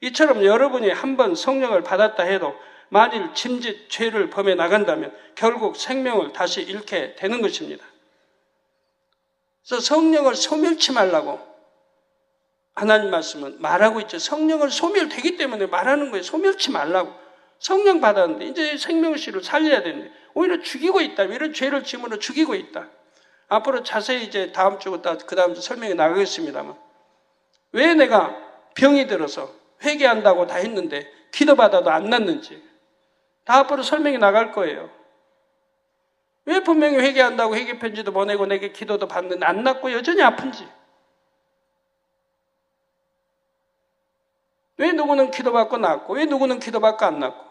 [SPEAKER 2] 이처럼 여러분이 한번 성령을 받았다 해도 만일 짐짓 죄를 범해 나간다면 결국 생명을 다시 잃게 되는 것입니다. 그래서 성령을 소멸치 말라고 하나님 말씀은 말하고 있죠. 성령을 소멸되기 때문에 말하는 거예요. 소멸치 말라고. 성령 받았는데 이제 생명씨를 살려야 되는데 오히려 죽이고 있다. 이런 죄를 지음으로 죽이고 있다. 앞으로 자세히 이제 다음 주부터 그 다음 주 설명이 나가겠습니다만 왜 내가 병이 들어서 회개한다고 다 했는데 기도받아도 안 낫는지 다 앞으로 설명이 나갈 거예요. 왜 분명히 회개한다고 회개 편지도 보내고 내게 기도도 받는데 안 낫고 여전히 아픈지 왜 누구는 기도받고 낫고 왜 누구는 기도받고 안 낫고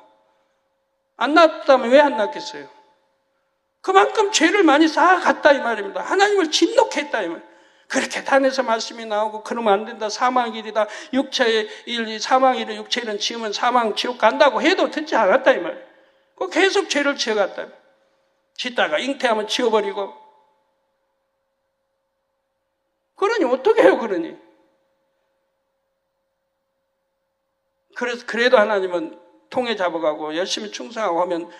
[SPEAKER 2] 안 낫다면 왜 안 낫겠어요? 그만큼 죄를 많이 쌓아갔다 이 말입니다. 하나님을 진노했다 이 말. 그렇게 단에서 말씀이 나오고 그러면 안 된다. 사망의 길이다. 육체의 일, 사망의 일을 육체는 지으면 사망 지옥 간다고 해도 듣지 않았다 이 말. 그 계속 죄를 지어갔다. 짓다가 잉태하면 지워버리고. 그러니 어떻게 해요 그러니? 그래도 하나님은 통에 잡아가고 열심히 충성하고 하면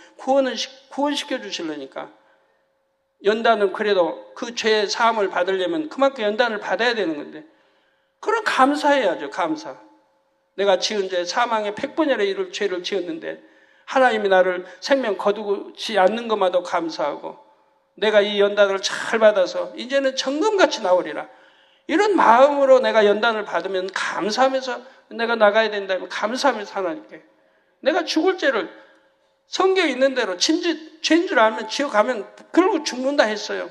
[SPEAKER 2] 구원시켜 주시려니까 연단은 그래도 그 죄의 사함을 받으려면 그만큼 연단을 받아야 되는 건데 그럼 감사해야죠. 감사. 내가 지은 죄 사망의 100분의 1을 죄를 지었는데 하나님이 나를 생명 거두지 않는 것마다 감사하고 내가 이 연단을 잘 받아서 이제는 정금같이 나오리라. 이런 마음으로 내가 연단을 받으면 감사하면서 내가 나가야 된다면 감사하면서 하나님께 내가 죽을 죄를 성경에 있는 대로 죄인 줄 알면 지옥 가면 결국 죽는다 했어요.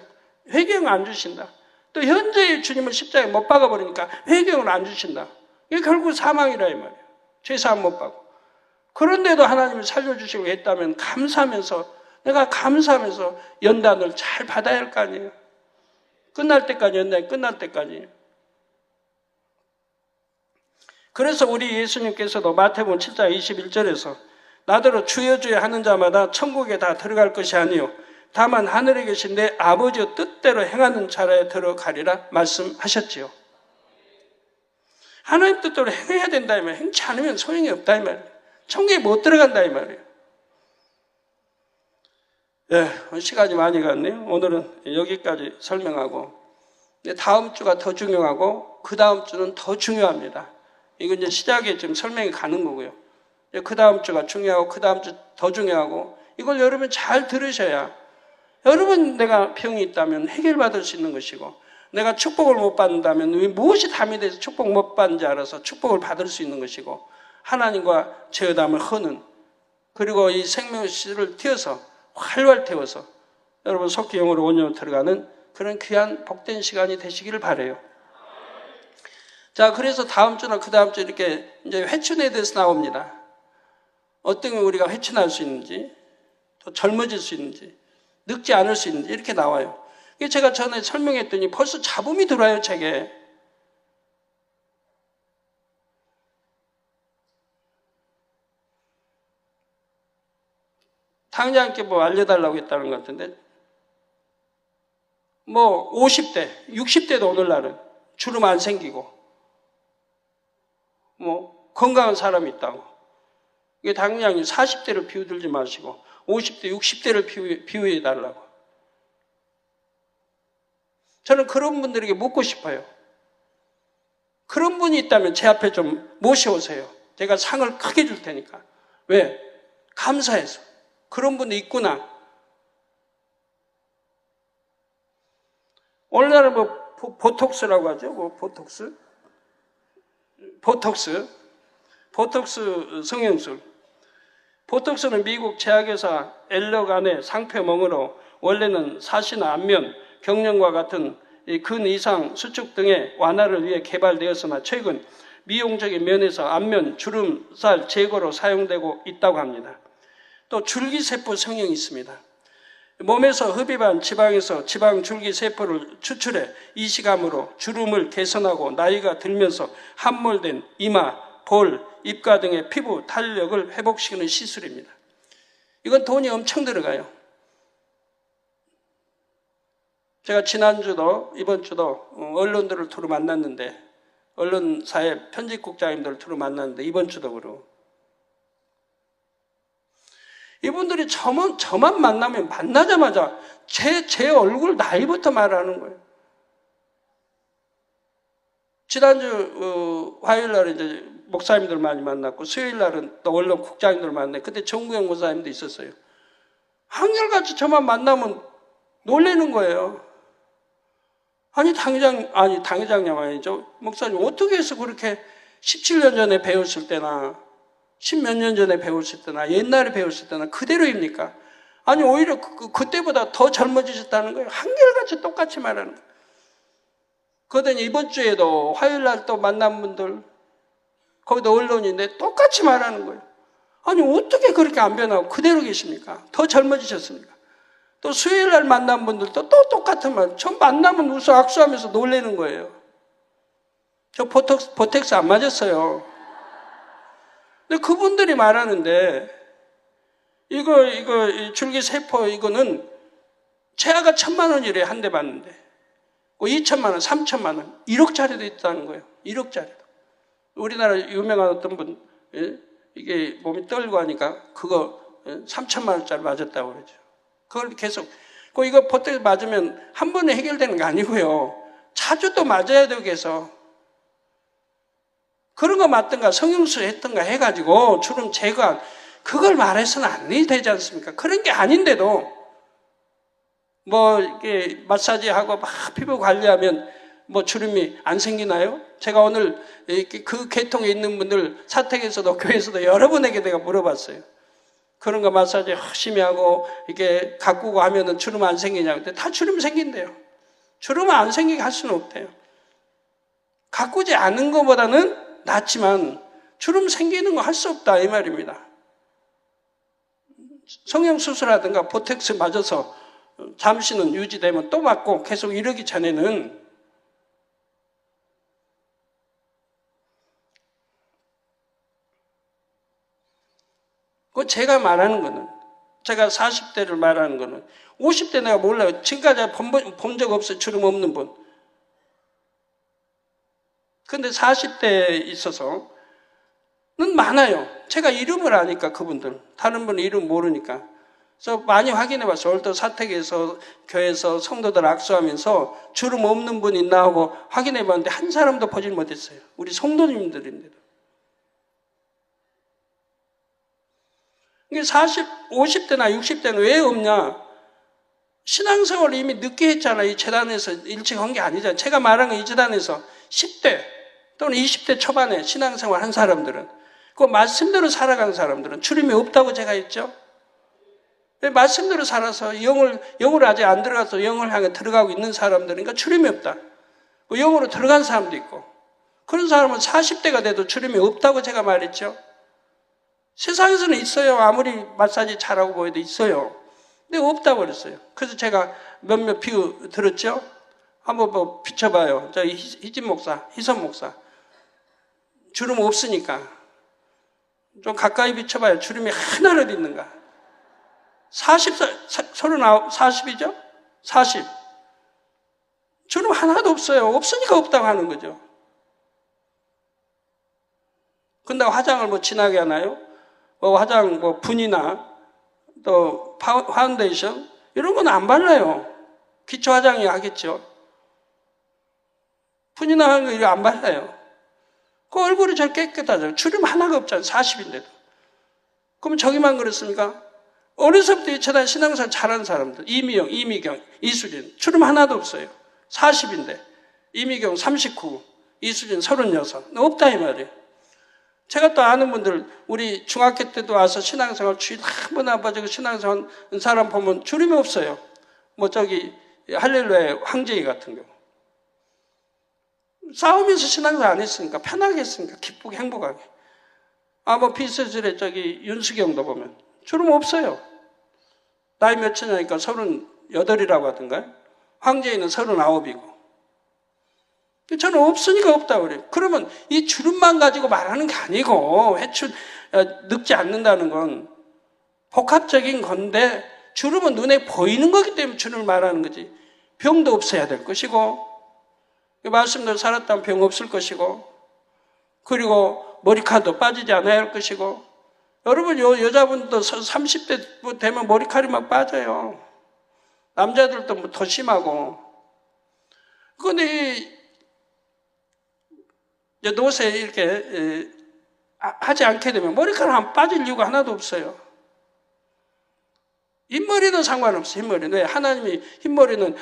[SPEAKER 2] 회개형 안 주신다. 또 현재의 주님을 십자가에 못 박아버리니까 회개형을 안 주신다. 이게 결국 사망이라 이 말이에요. 죄사함 못 받고. 그런데도 하나님이 살려주시고 했다면 감사하면서 내가 감사하면서 연단을 잘 받아야 할 거 아니에요. 끝날 때까지 연단이 끝날 때까지. 그래서 우리 예수님께서도 마태복음 7장 21절에서 나더러 주여 주여 하는 자마다 천국에 다 들어갈 것이 아니요 다만 하늘에 계신 내 아버지의 뜻대로 행하는 자라에 들어가리라 말씀하셨지요. 하나님 뜻대로 행해야 된다 이 말이에요. 행치 않으면 소용이 없다 이 말이에요. 천국에 못 들어간다 이 말이에요. 예, 시간이 많이 갔네요. 오늘은 여기까지 설명하고 다음 주가 더 중요하고 그 다음 주는 더 중요합니다. 이건 이제 시작에 지금 설명이 가는 거고요. 그 다음 주가 중요하고 그 다음 주 더 중요하고 이걸 여러분 잘 들으셔야 여러분 내가 병이 있다면 해결받을 수 있는 것이고 내가 축복을 못 받는다면 무엇이 담이 돼서 축복 못 받는지 알아서 축복을 받을 수 있는 것이고 하나님과 제어담을 허는 그리고 이 생명씨를 띄어서 활활 태워서 여러분 속히 영으로 온전히 들어가는 그런 귀한 복된 시간이 되시기를 바라요. 자, 그래서 다음 주나 그 다음 주 이렇게 이제 회춘에 대해서 나옵니다. 어떤 우리가 회춘할 수 있는지, 또 젊어질 수 있는지, 늙지 않을 수 있는지 이렇게 나와요. 이게 제가 전에 설명했더니 벌써 잡음이 들어와요, 책에. 당장께 뭐 알려달라고 했다는 것 같은데, 뭐 50대, 60대도 오늘날은 주름 안 생기고, 뭐 건강한 사람이 있다고. 이게 당장에 40대를 비우들지 마시고 50대, 60대를 비유해달라고. 저는 그런 분들에게 묻고 싶어요. 그런 분이 있다면 제 앞에 좀 모셔오세요. 제가 상을 크게 줄 테니까. 왜? 감사해서. 그런 분이 있구나. 오늘날은 뭐 보톡스라고 하죠. 뭐 보톡스 성형술. 보톡스는 미국 제약회사 엘러간의 상표명으로 원래는 사시나 안면, 경련과 같은 근 이상 수축 등의 완화를 위해 개발되었으나 최근 미용적인 면에서 안면, 주름살 제거로 사용되고 있다고 합니다. 또 줄기세포 성형이 있습니다. 몸에서 흡입한 지방에서 지방 줄기세포를 추출해 이식함으로 주름을 개선하고 나이가 들면서 함몰된 이마, 볼, 입가 등의 피부 탄력을 회복시키는 시술입니다. 이건 돈이 엄청 들어가요. 제가 지난주도 이번 주도 언론들을 두루 만났는데 언론사의 편집국장님들을 두루 만났는데 이번 주도 그러고 이분들이 저만 만나면 만나자마자 제 얼굴 나이부터 말하는 거예요. 지난주 화요일 날 이제 목사님들 많이 만났고 수요일 날은 또 언론 국장님들 만났는데 그때 정구영 목사님도 있었어요. 한결같이 저만 만나면 놀라는 거예요. 아니 당회장님 아니죠. 목사님 어떻게 해서 그렇게 17년 전에 배웠을 때나 10몇 년 전에 배웠을 때나 옛날에 배웠을 때나 그대로입니까? 아니 오히려 그때보다 더 젊어지셨다는 거예요. 한결같이 똑같이 말하는 거예요. 그러더니 이번 주에도 화요일 날 또 만난 분들 거기도 언론인데 똑같이 말하는 거예요. 아니 어떻게 그렇게 안 변하고 그대로 계십니까? 더 젊어지셨습니까? 또 수요일 날 만난 분들도 또 똑같은 말. 저 만나면 웃어 악수하면서 놀라는 거예요. 저 보텍스 안 맞았어요. 근데 그분들이 말하는데 이거 줄기세포 이거는 최하가 1,000만 원이래 한 대 받는데 2천만 원, 3천만 원, 1억짜리도 있다는 거예요. 1억짜리도. 우리나라 유명한 어떤 분 이게 몸이 떨고 하니까 그거 3천만 원짜리 맞았다고 그러죠. 그걸 계속 이거 보텍스 맞으면 한 번에 해결되는 거 아니고요. 자주 또 맞아야 되고 해서 그런 거 맞든가 성형수 했던가 해가지고 주름 제거한 그걸 말해서는 안 되지 않습니까? 그런 게 아닌데도 뭐 이렇게 마사지하고 막 피부 관리하면 뭐 주름이 안 생기나요? 제가 오늘 그 계통에 있는 분들 사택에서도 교회에서도 여러분에게 내가 물어봤어요. 그런 거 마사지 열심히 하고 이렇게 가꾸고 하면은 주름 안 생기냐고. 근데 다 주름 생긴대요. 주름은 안 생기게 할 수는 없대요. 가꾸지 않은 것보다는 낫지만 주름 생기는 거 할 수 없다 이 말입니다. 성형수술하든가 보텍스 맞아서 잠시는 유지되면 또 맞고 계속 이러기 전에는 그 제가 말하는 거는 제가 40대를 말하는 거는 50대 내가 몰라요. 지금까지 본 적 없어요. 주름 없는 분. 근데 40대에 있어서는 많아요. 제가 이름을 아니까 그분들. 다른 분은 이름 모르니까. 그래서 많이 확인해 봤어요. 올더 사택에서 교회에서 성도들 악수하면서 주름 없는 분 있나 하고 확인해 봤는데 한 사람도 보질 못했어요. 우리 성도님들인데도. 50대나 60대는 왜 없냐? 신앙생활을 이미 늦게 했잖아요. 이 재단에서 일찍 한 게 아니잖아요. 제가 말한 건 이 재단에서 10대 또는 20대 초반에 신앙생활 한 사람들은 그 말씀대로 살아간 사람들은 주름이 없다고 제가 했죠. 말씀대로 살아서 영으로 아직 안 들어가서 영을 향해 들어가고 있는 사람들이니까 주름이 없다. 영으로 들어간 사람도 있고 그런 사람은 40대가 돼도 주름이 없다고 제가 말했죠. 세상에서는 있어요. 아무리 마사지 잘하고 보여도 있어요. 근데 없다고 그랬어요. 그래서 제가 몇몇 비유 들었죠. 한번 뭐 비춰봐요. 저 희진 목사, 희선 목사. 주름 없으니까 좀 가까이 비춰봐요. 주름이 하나라도 있는가. 40이죠? 40. 주름 하나도 없어요. 없으니까 없다고 하는 거죠. 근데 화장을 뭐 진하게 하나요? 화장 분이나 또 파운데이션 이런 건 안 발라요. 기초 화장이 하겠죠. 분이나 하는 거 안 발라요. 그 얼굴이 잘 깨끗하죠. 주름 하나가 없잖아요. 40인데도. 그럼 저기만 그렇습니까? 어려서부터 이 재단 신앙생활 잘하는 사람들 이미영, 이미경, 이수진 주름 하나도 없어요. 40인데 이미경 39, 이수진 36 없다 이 말이에요. 제가 또 아는 분들 우리 중학교 때도 와서 신앙생활 주일 한 번 안 빠지고 신앙생활 한 사람 보면 주름이 없어요. 뭐 저기 할렐루야 황제이 같은 경우 싸우면서 신앙생활 안 했으니까 편하게 했으니까 기쁘게 행복하게. 뭐 비서실에 저기 윤수경도 보면 주름 없어요. 나이 몇이냐니까 38이라고 하던가요? 황제이는 39이고. 저는 없으니까 없다고 그래요. 그러면 이 주름만 가지고 말하는 게 아니고 회출 늙지 않는다는 건 복합적인 건데 주름은 눈에 보이는 거기 때문에 주름을 말하는 거지. 병도 없어야 될 것이고 말씀대로 살았다면 병 없을 것이고 그리고 머리카락도 빠지지 않아야 할 것이고 여러분 여자분도 30대 되면 머리카락이 막 빠져요. 남자들도 뭐 더 심하고. 그런데 노세 이렇게 하지 않게 되면 머리카락 빠질 이유가 하나도 없어요. 흰머리는 상관없어요. 흰머리는. 왜? 하나님이 흰머리는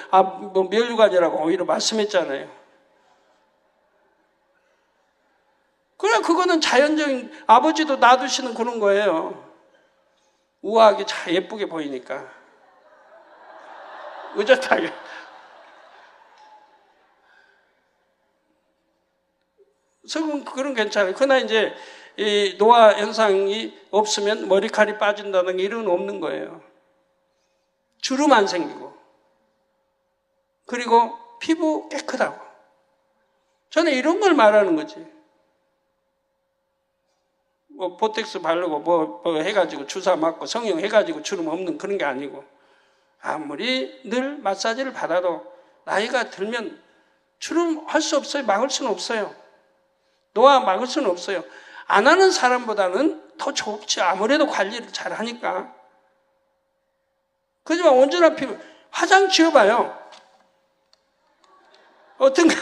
[SPEAKER 2] 뭐 멸류관이라고 오히려 말씀했잖아요. 그래 그거는 자연적인 아버지도 놔두시는 그런 거예요. 우아하게 잘 예쁘게 보이니까. 의젓하게. 그건 괜찮아요. 그러나 이제 이 노화 현상이 없으면 머리카락이 빠진다는 게 이런 건 없는 거예요. 주름 안 생기고 그리고 피부 깨끗하고 저는 이런 걸 말하는 거지. 뭐 보텍스 바르고 뭐 해가지고 주사 맞고 성형 해가지고 주름 없는 그런 게 아니고 아무리 늘 마사지를 받아도 나이가 들면 주름 할 수 없어요. 막을 수는 없어요. 노화 막을 수는 없어요. 안 하는 사람보다는 더 좋지. 아무래도 관리를 잘 하니까. 그지만 온전한 피부, 화장 지워봐요. 어떤가?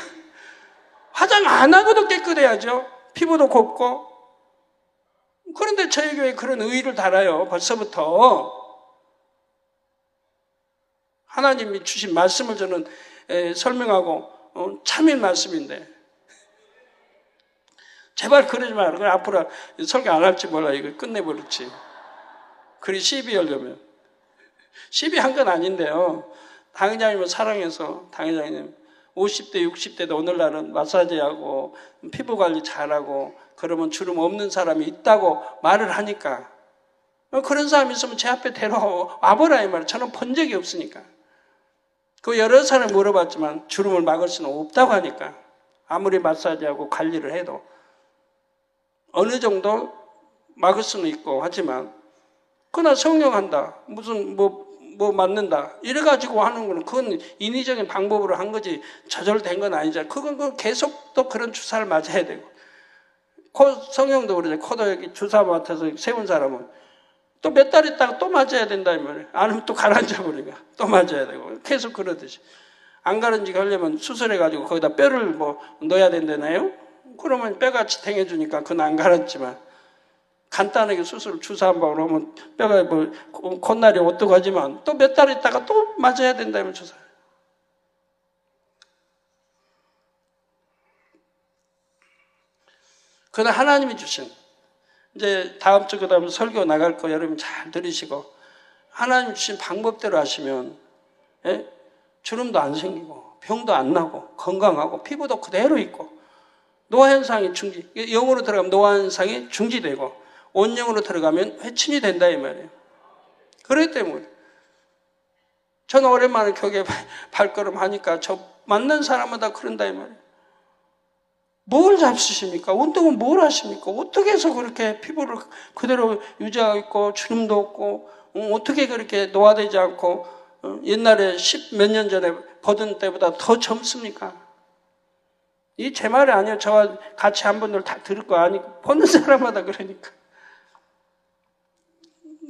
[SPEAKER 2] 화장 안 하고도 깨끗해야죠. 피부도 곱고. 그런데 저희 교회 그런 의의를 달아요. 벌써부터. 하나님이 주신 말씀을 저는 설명하고 참인 말씀인데 제발 그러지 말고 앞으로 설교 안 할지 몰라. 이거 끝내버릴지. 그리 시비 하려면. 시비 한 건 아닌데요. 당회장님을 사랑해서 당회장님 50대 60대도 오늘날은 마사지하고 피부관리 잘하고 그러면 주름 없는 사람이 있다고 말을 하니까 그런 사람이 있으면 제 앞에 데려와보라 이 말이에요. 저는 본 적이 없으니까. 그 여러 사람 물어봤지만 주름을 막을 수는 없다고 하니까 아무리 마사지하고 관리를 해도 어느 정도 막을 수는 있고 하지만 그러나 성령한다 무슨 뭐 맞는다 이래가지고 하는 거는 그건 인위적인 방법으로 한 거지 저절된 건 아니잖아요. 그건 계속 또 그런 주사를 맞아야 되고 성령도 그러죠. 코도 여기 주사 맡아서 세운 사람은 또 몇 달 있다가 또 맞아야 된다 이 말이에요. 아니면 또 가라앉아 버리니까 또 맞아야 되고 계속 그러듯이 안 가라앉게 하려면 수술해가지고 거기다 뼈를 뭐 넣어야 된다나요? 그러면 뼈가 지탱해주니까 그건 안 가라앉지만 간단하게 수술 주사 한 방울 하면 뼈가 뭐 콧날이 어떡하지만 또 몇 달 있다가 또 맞아야 된다면 주사. 그러나 하나님이 주신 이제 다음 주 그다음에 설교 나갈 거 여러분 잘 들으시고 하나님 주신 방법대로 하시면 주름도 안 생기고 병도 안 나고 건강하고 피부도 그대로 있고 노화현상이 영으로 들어가면 노화현상이 중지되고 온영으로 들어가면 회춘이 된다 이 말이에요. 그렇기 때문에 저는 오랜만에 교회 발걸음 하니까 저 만난 사람마다 그런다 이 말이에요. 뭘 잡수십니까? 운동은 뭘 하십니까? 어떻게 해서 그렇게 피부를 그대로 유지하고 있고 주름도 없고 어떻게 그렇게 노화되지 않고 옛날에 10 몇 년 전에 보던 때보다 더 젊습니까? 이 제 말이 아니에요. 저와 같이 한 분들 다 들을 거 아니고 보는 사람마다 그러니까.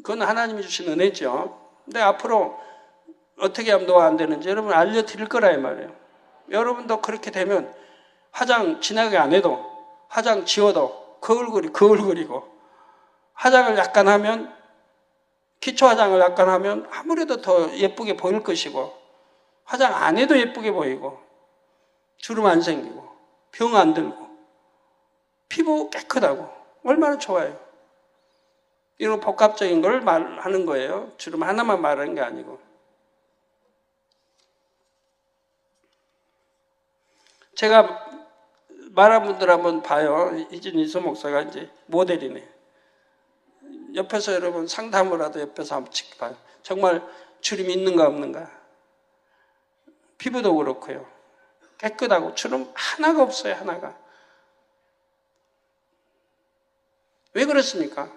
[SPEAKER 2] 그건 하나님이 주신 은혜죠. 근데 앞으로 어떻게 하면 노화 안 되는지 여러분 알려드릴 거라 이 말이에요. 여러분도 그렇게 되면 화장 진하게 안 해도 화장 지워도 그 얼굴이고 화장을 약간 하면 기초 화장을 약간 하면 아무래도 더 예쁘게 보일 것이고 화장 안 해도 예쁘게 보이고 주름 안 생기고 병 안 들고 피부 깨끗하고 얼마나 좋아요. 이런 복합적인 걸 말하는 거예요. 주름 하나만 말하는 게 아니고. 제가 말한 분들 한번 봐요. 이진 이수 목사가 이제 모델이네. 옆에서 여러분 상담을 하도 옆에서 한번 봐요. 정말 주름이 있는가 없는가. 피부도 그렇고요. 깨끗하고 주름 하나가 없어요. 하나가. 왜 그렇습니까?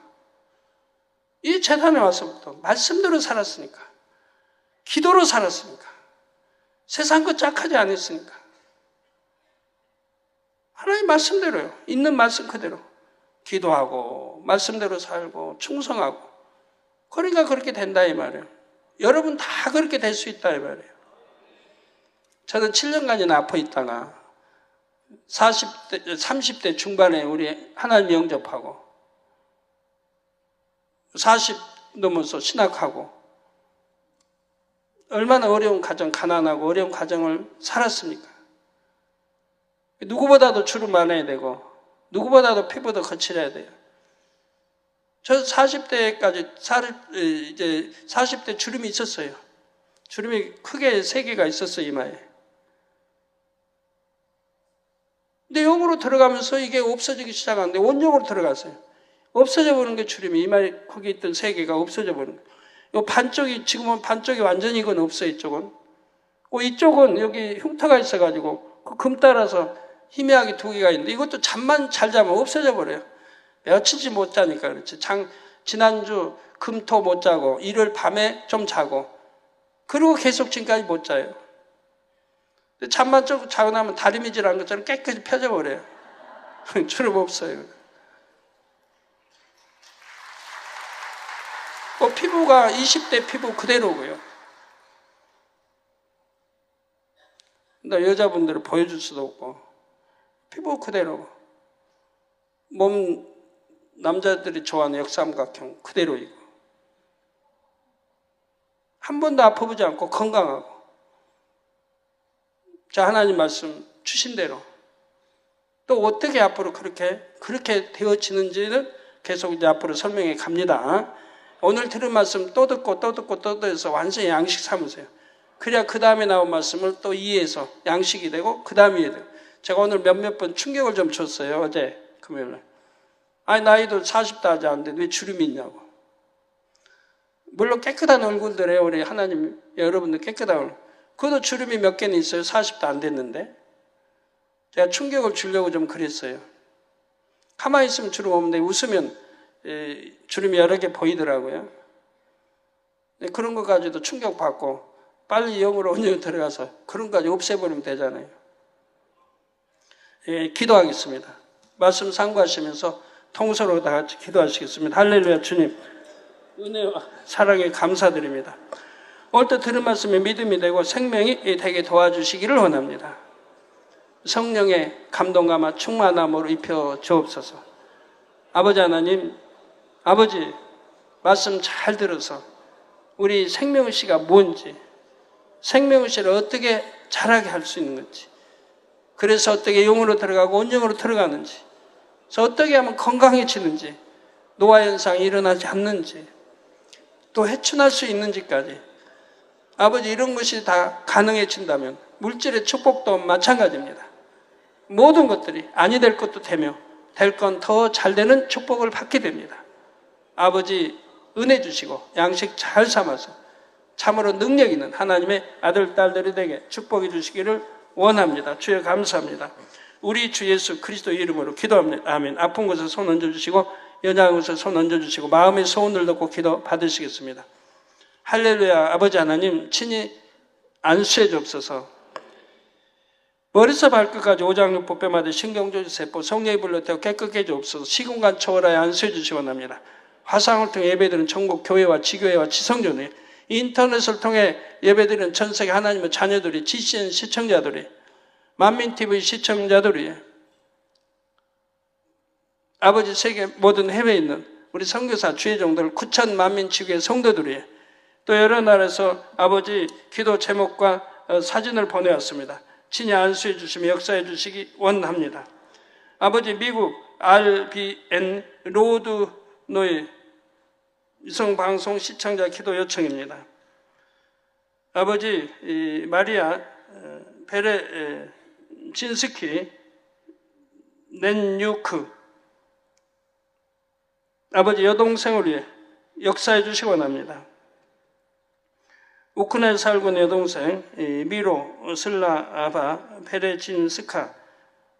[SPEAKER 2] 이 재단에 와서부터 말씀대로 살았으니까. 기도로 살았으니까. 세상 것 짝하지 않았으니까. 하나님 말씀대로요. 있는 말씀 그대로. 기도하고 말씀대로 살고 충성하고. 그러니까 그렇게 된다 이 말이에요. 여러분 다 그렇게 될 수 있다 이 말이에요. 저는 7년간이나 아파 있다가 30대 중반에 우리 하나님 영접하고 40 넘어서 신학하고 얼마나 어려운 가정, 가난하고 어려운 가정을 살았습니까? 누구보다도 주름 많아야 되고 누구보다도 피부도 거칠어야 돼요. 저 40대까지 이제 40대 주름이 있었어요. 주름이 크게 3개가 있었어요, 이마에. 근데 영으로 들어가면서 이게 없어지기 시작하는데 원영으로 들어갔어요. 없어져 버리는 게 주름이 이마에 거기 있던 3개가 없어져 버리는 거예요. 요 반쪽이 지금은 반쪽이 완전히 이건 없어요, 이쪽은. 이쪽은 여기 흉터가 있어가지고 그 금 따라서 희미하게 2개가 있는데 이것도 잠만 잘 자면 없어져 버려요. 며칠치 못 자니까 그렇지. 지난주 금토 못 자고 일요일 밤에 좀 자고 그리고 계속 지금까지 못 자요. 잠만 좀 자고 나면 다리미질한 것처럼 깨끗이 펴져 버려요. 주름 없어요. 피부가 20대 피부 그대로고요. 근데 여자분들은 보여줄 수도 없고 피부 그대로. 몸 남자들이 좋아하는 역삼각형 그대로이고 한 번도 아파보지 않고 건강하고 자 하나님 말씀 주신 대로 또 어떻게 앞으로 그렇게 되어지는지는 계속 이제 앞으로 설명해 갑니다. 오늘 들은 말씀 또 듣고 해서 완전히 양식 삼으세요. 그래야 그 다음에 나온 말씀을 또 이해해서 양식이 되고 그 다음에 이해되고 제가 오늘 몇몇 번 충격을 좀 줬어요. 어제 금요일날. 아니 나이도 40도 하지 않는데 왜 주름이 있냐고. 물론 깨끗한 얼굴들에 우리 하나님 여러분들 깨끗한 얼굴. 그것도 주름이 몇 개는 있어요. 40도 안 됐는데. 제가 충격을 주려고 좀 그랬어요. 가만히 있으면 주름 없는데 웃으면 주름이 여러 개 보이더라고요. 그런 것 가지고도 충격받고 빨리 영으로 온전히 들어가서 그런 것까지 없애버리면 되잖아요. 기도하겠습니다. 말씀 상고하시면서 통서로 다 같이 기도하시겠습니다. 할렐루야. 주님 은혜와 사랑에 감사드립니다. 오늘 또 들은 말씀에 믿음이 되고 생명이 되게 도와주시기를 원합니다. 성령의 감동감화 충만함으로 입혀 주옵소서. 아버지 하나님, 아버지 말씀 잘 들어서 우리 생명의식가 뭔지, 생명의식을 어떻게 자라게 할 수 있는 건지, 그래서 어떻게 영으로 들어가고 온영으로 들어가는지, 그래서 어떻게 하면 건강해지는지, 노화현상이 일어나지 않는지, 또 해춘할 수 있는지까지 아버지 이런 것이 다 가능해진다면 물질의 축복도 마찬가지입니다. 모든 것들이 아니 될 것도 되며 될 건 더 잘 되는 축복을 받게 됩니다. 아버지 은혜 주시고 양식 잘 삼아서 참으로 능력 있는 하나님의 아들 딸들이 되게 축복해 주시기를 원합니다. 주여 감사합니다. 우리 주 예수 그리스도 이름으로 기도합니다. 아멘. 아픈 곳에 손 얹어주시고 연약한 곳에 손 얹어주시고 마음의 소원을 듣고 기도 받으시겠습니다. 할렐루야. 아버지 하나님 친히 안수해 주옵소서. 머리서 발끝까지 오장육부 뼈마디 신경조직세포 성령의 불로 태워 깨끗게 해 주옵소서. 시공간 초월하여 안수해 주시기 원합니다. 화상을 통해 예배드리는 전국 교회와 지교회와 지성전회 인터넷을 통해 예배드리는 전세계 하나님의 자녀들이 GCN 시청자들이 만민TV 시청자들이 아버지 세계 모든 해외에 있는 우리 선교사 주의종들 9천 만민 지구의 성도들이 또 여러 나라에서 아버지 기도 제목과 사진을 보내왔습니다. 친히 안수해 주시며 역사해 주시기 원합니다. 아버지 미국 RBN 로드노이 위성방송 시청자 기도 요청입니다. 아버지 마리아 베레 진스키 넨유크 아버지 여동생을 위해 역사해 주시기 원합니다. 우크라이나 살고 있는 여동생 미로 슬라아바 페레진스카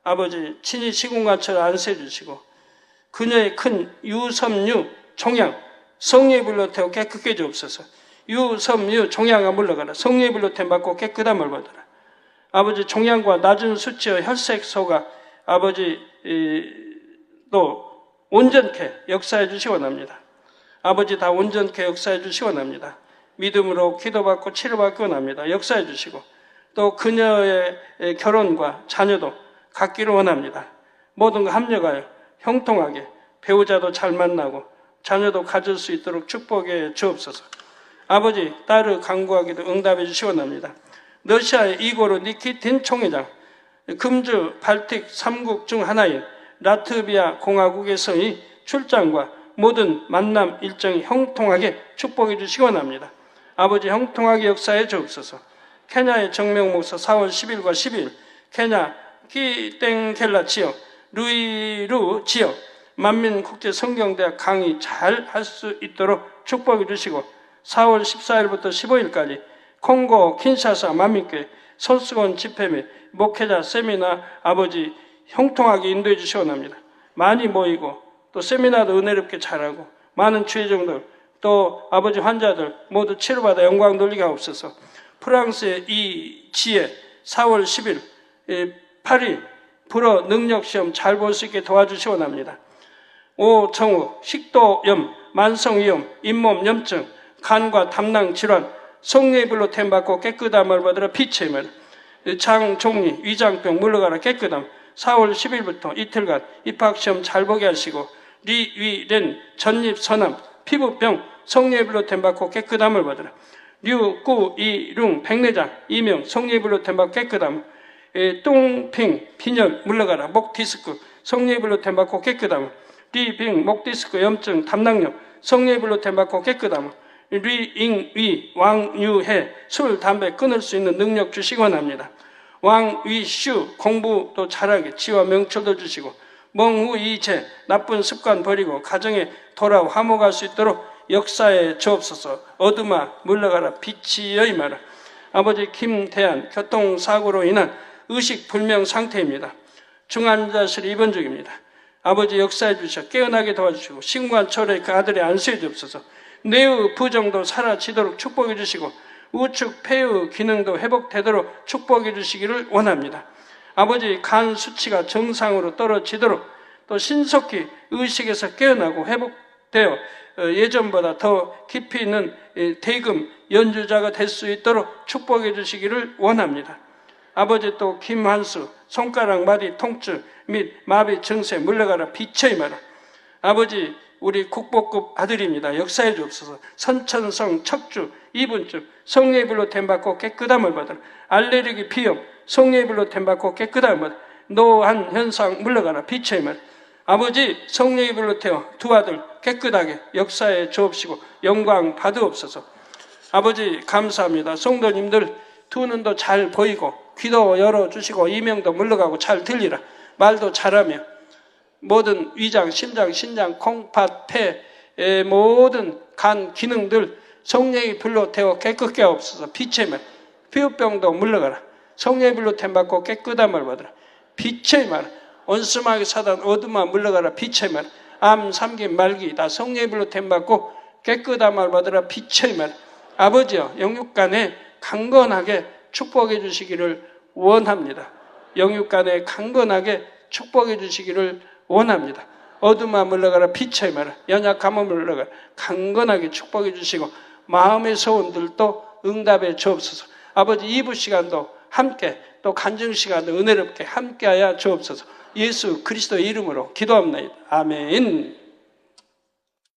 [SPEAKER 2] 아버지 친히 시공간처럼 안수해 주시고 그녀의 큰 유섬유 종양 성령의 불로 태워 깨끗게 해 주옵소서. 유섬유 종양아 물러가라. 성령의 불로 태워 받고 깨끗함을 받아라. 아버지 종양과 낮은 수치와 혈색소가 아버지 또 온전케 역사해 주시기 원합니다. 아버지 다 온전케 역사해 주시기 원합니다. 믿음으로 기도받고 치료받기 원합니다. 역사해 주시고 또 그녀의 결혼과 자녀도 갖기를 원합니다. 모든 거 합력하여 형통하게 배우자도 잘 만나고 자녀도 가질 수 있도록 축복해 주옵소서. 아버지 딸을 간구하기도 응답해 주시기 원합니다. 러시아의 이고르 니키틴 총회장 금주 발틱 3국 중 하나인 라트비아 공화국에서의 출장과 모든 만남 일정이 형통하게 축복해 주시기 원합니다. 아버지 형통하게 역사해 주옵소서. 케냐의 정명 목사 4월 10일과 12일 케냐 키땡켈라 지역 루이루 지역 만민국제 성경대학 강의 잘 할 수 있도록 축복해 주시고 4월 14일부터 15일까지 콩고 킨샤사 만민교회 손수건 집회 및 목회자 세미나 아버지 형통하게 인도해 주시기 원합니다. 많이 모이고 또 세미나도 은혜롭게 잘하고 많은 주의종들 또 아버지 환자들 모두 치료받아 영광 돌리게 하옵소서. 프랑스의 이 지혜 4월 10일 파리 불어 능력시험 잘 볼 수 있게 도와주시기 원합니다. 오정우 식도염 만성위염 잇몸 염증 간과 담낭 질환 성령의 불로 템받고 깨끗함을 받으라 피체면 장종리 위장병 물러가라 깨끗함 4월 10일부터 이틀간 입학시험 잘 보게 하시고 리위렌 전립선암 피부병 성령의 불로 댐받고 깨끗함을 받으라. 류꾸이룽 백내장 이명 성령의 불로 댐받고 깨끗함. 똥핑 빈혈 물러가라. 목 디스크 성령의 불로 댐받고 깨끗함. 리빙 목 디스크 염증 담낭염 성령의 불로 댐받고 깨끗함. 리잉위 왕유해 술 담배 끊을 수 있는 능력 주시기 원합니다. 왕위슈 공부도 잘하게 지와 명철도 주시고 멍후이체 나쁜 습관 버리고 가정에 돌아 화목할 수 있도록 역사에 주옵소서. 어둠아 물러가라. 빛이 여임하라. 아버지 김대한 교통사고로 인한 의식불명 상태입니다. 중환자실 입원 중입니다. 아버지 역사해 주셔 깨어나게 도와주시고 신관철의 그 아들의 안수해 주옵소서. 뇌의 부정도 사라지도록 축복해 주시고 우측 폐의 기능도 회복되도록 축복해 주시기를 원합니다. 아버지 간 수치가 정상으로 떨어지도록 또 신속히 의식에서 깨어나고 회복되어 예전보다 더 깊이 있는 대금 연주자가 될 수 있도록 축복해 주시기를 원합니다. 아버지 또 김한수 손가락 마디 통증 및 마비 증세 물러가라. 빛의 마라. 아버지 우리 국보급 아들입니다. 역사해 주옵소서. 선천성 척주 이분증 성령의 불로 댐받고 깨끗함을 받으라. 알레르기 비염 성령의 불로 댐받고 깨끗함을 받으라. 노한 현상 물러가라. 빛의 말. 아버지 성령의 불로 태워 두 아들 깨끗하게 역사해 주옵시고 영광 받으옵소서. 아버지 감사합니다. 성도님들 두 눈도 잘 보이고 귀도 열어주시고 이명도 물러가고 잘 들리라. 말도 잘하며 모든 위장, 심장, 신장, 콩팥, 폐 모든 간 기능들 성령의 불로 태워 깨끗게 하옵소서. 빛의 말. 피부병도 물러가라. 성령의 불로 댐받고 깨끗함을 받으라. 빛의 말. 온수마귀 사단 어둠아 물러가라. 빛의 말. 암, 삼김, 말기 다 성령의 불로 댐받고 깨끗함을 받으라. 빛의 말. 아버지여 영육간에 강건하게 축복해 주시기를 원합니다. 영육간에 강건하게 축복해 주시기를 원합니다. 어둠아 물러가라. 빛의 말. 연약함을 물러가라. 강건하게 축복해 주시고 마음의 소원들도 응답해 주옵소서. 아버지 2부 시간도 함께 또 간증 시간도 은혜롭게 함께하여 주옵소서. 예수 그리스도의 이름으로 기도합니다. 아멘.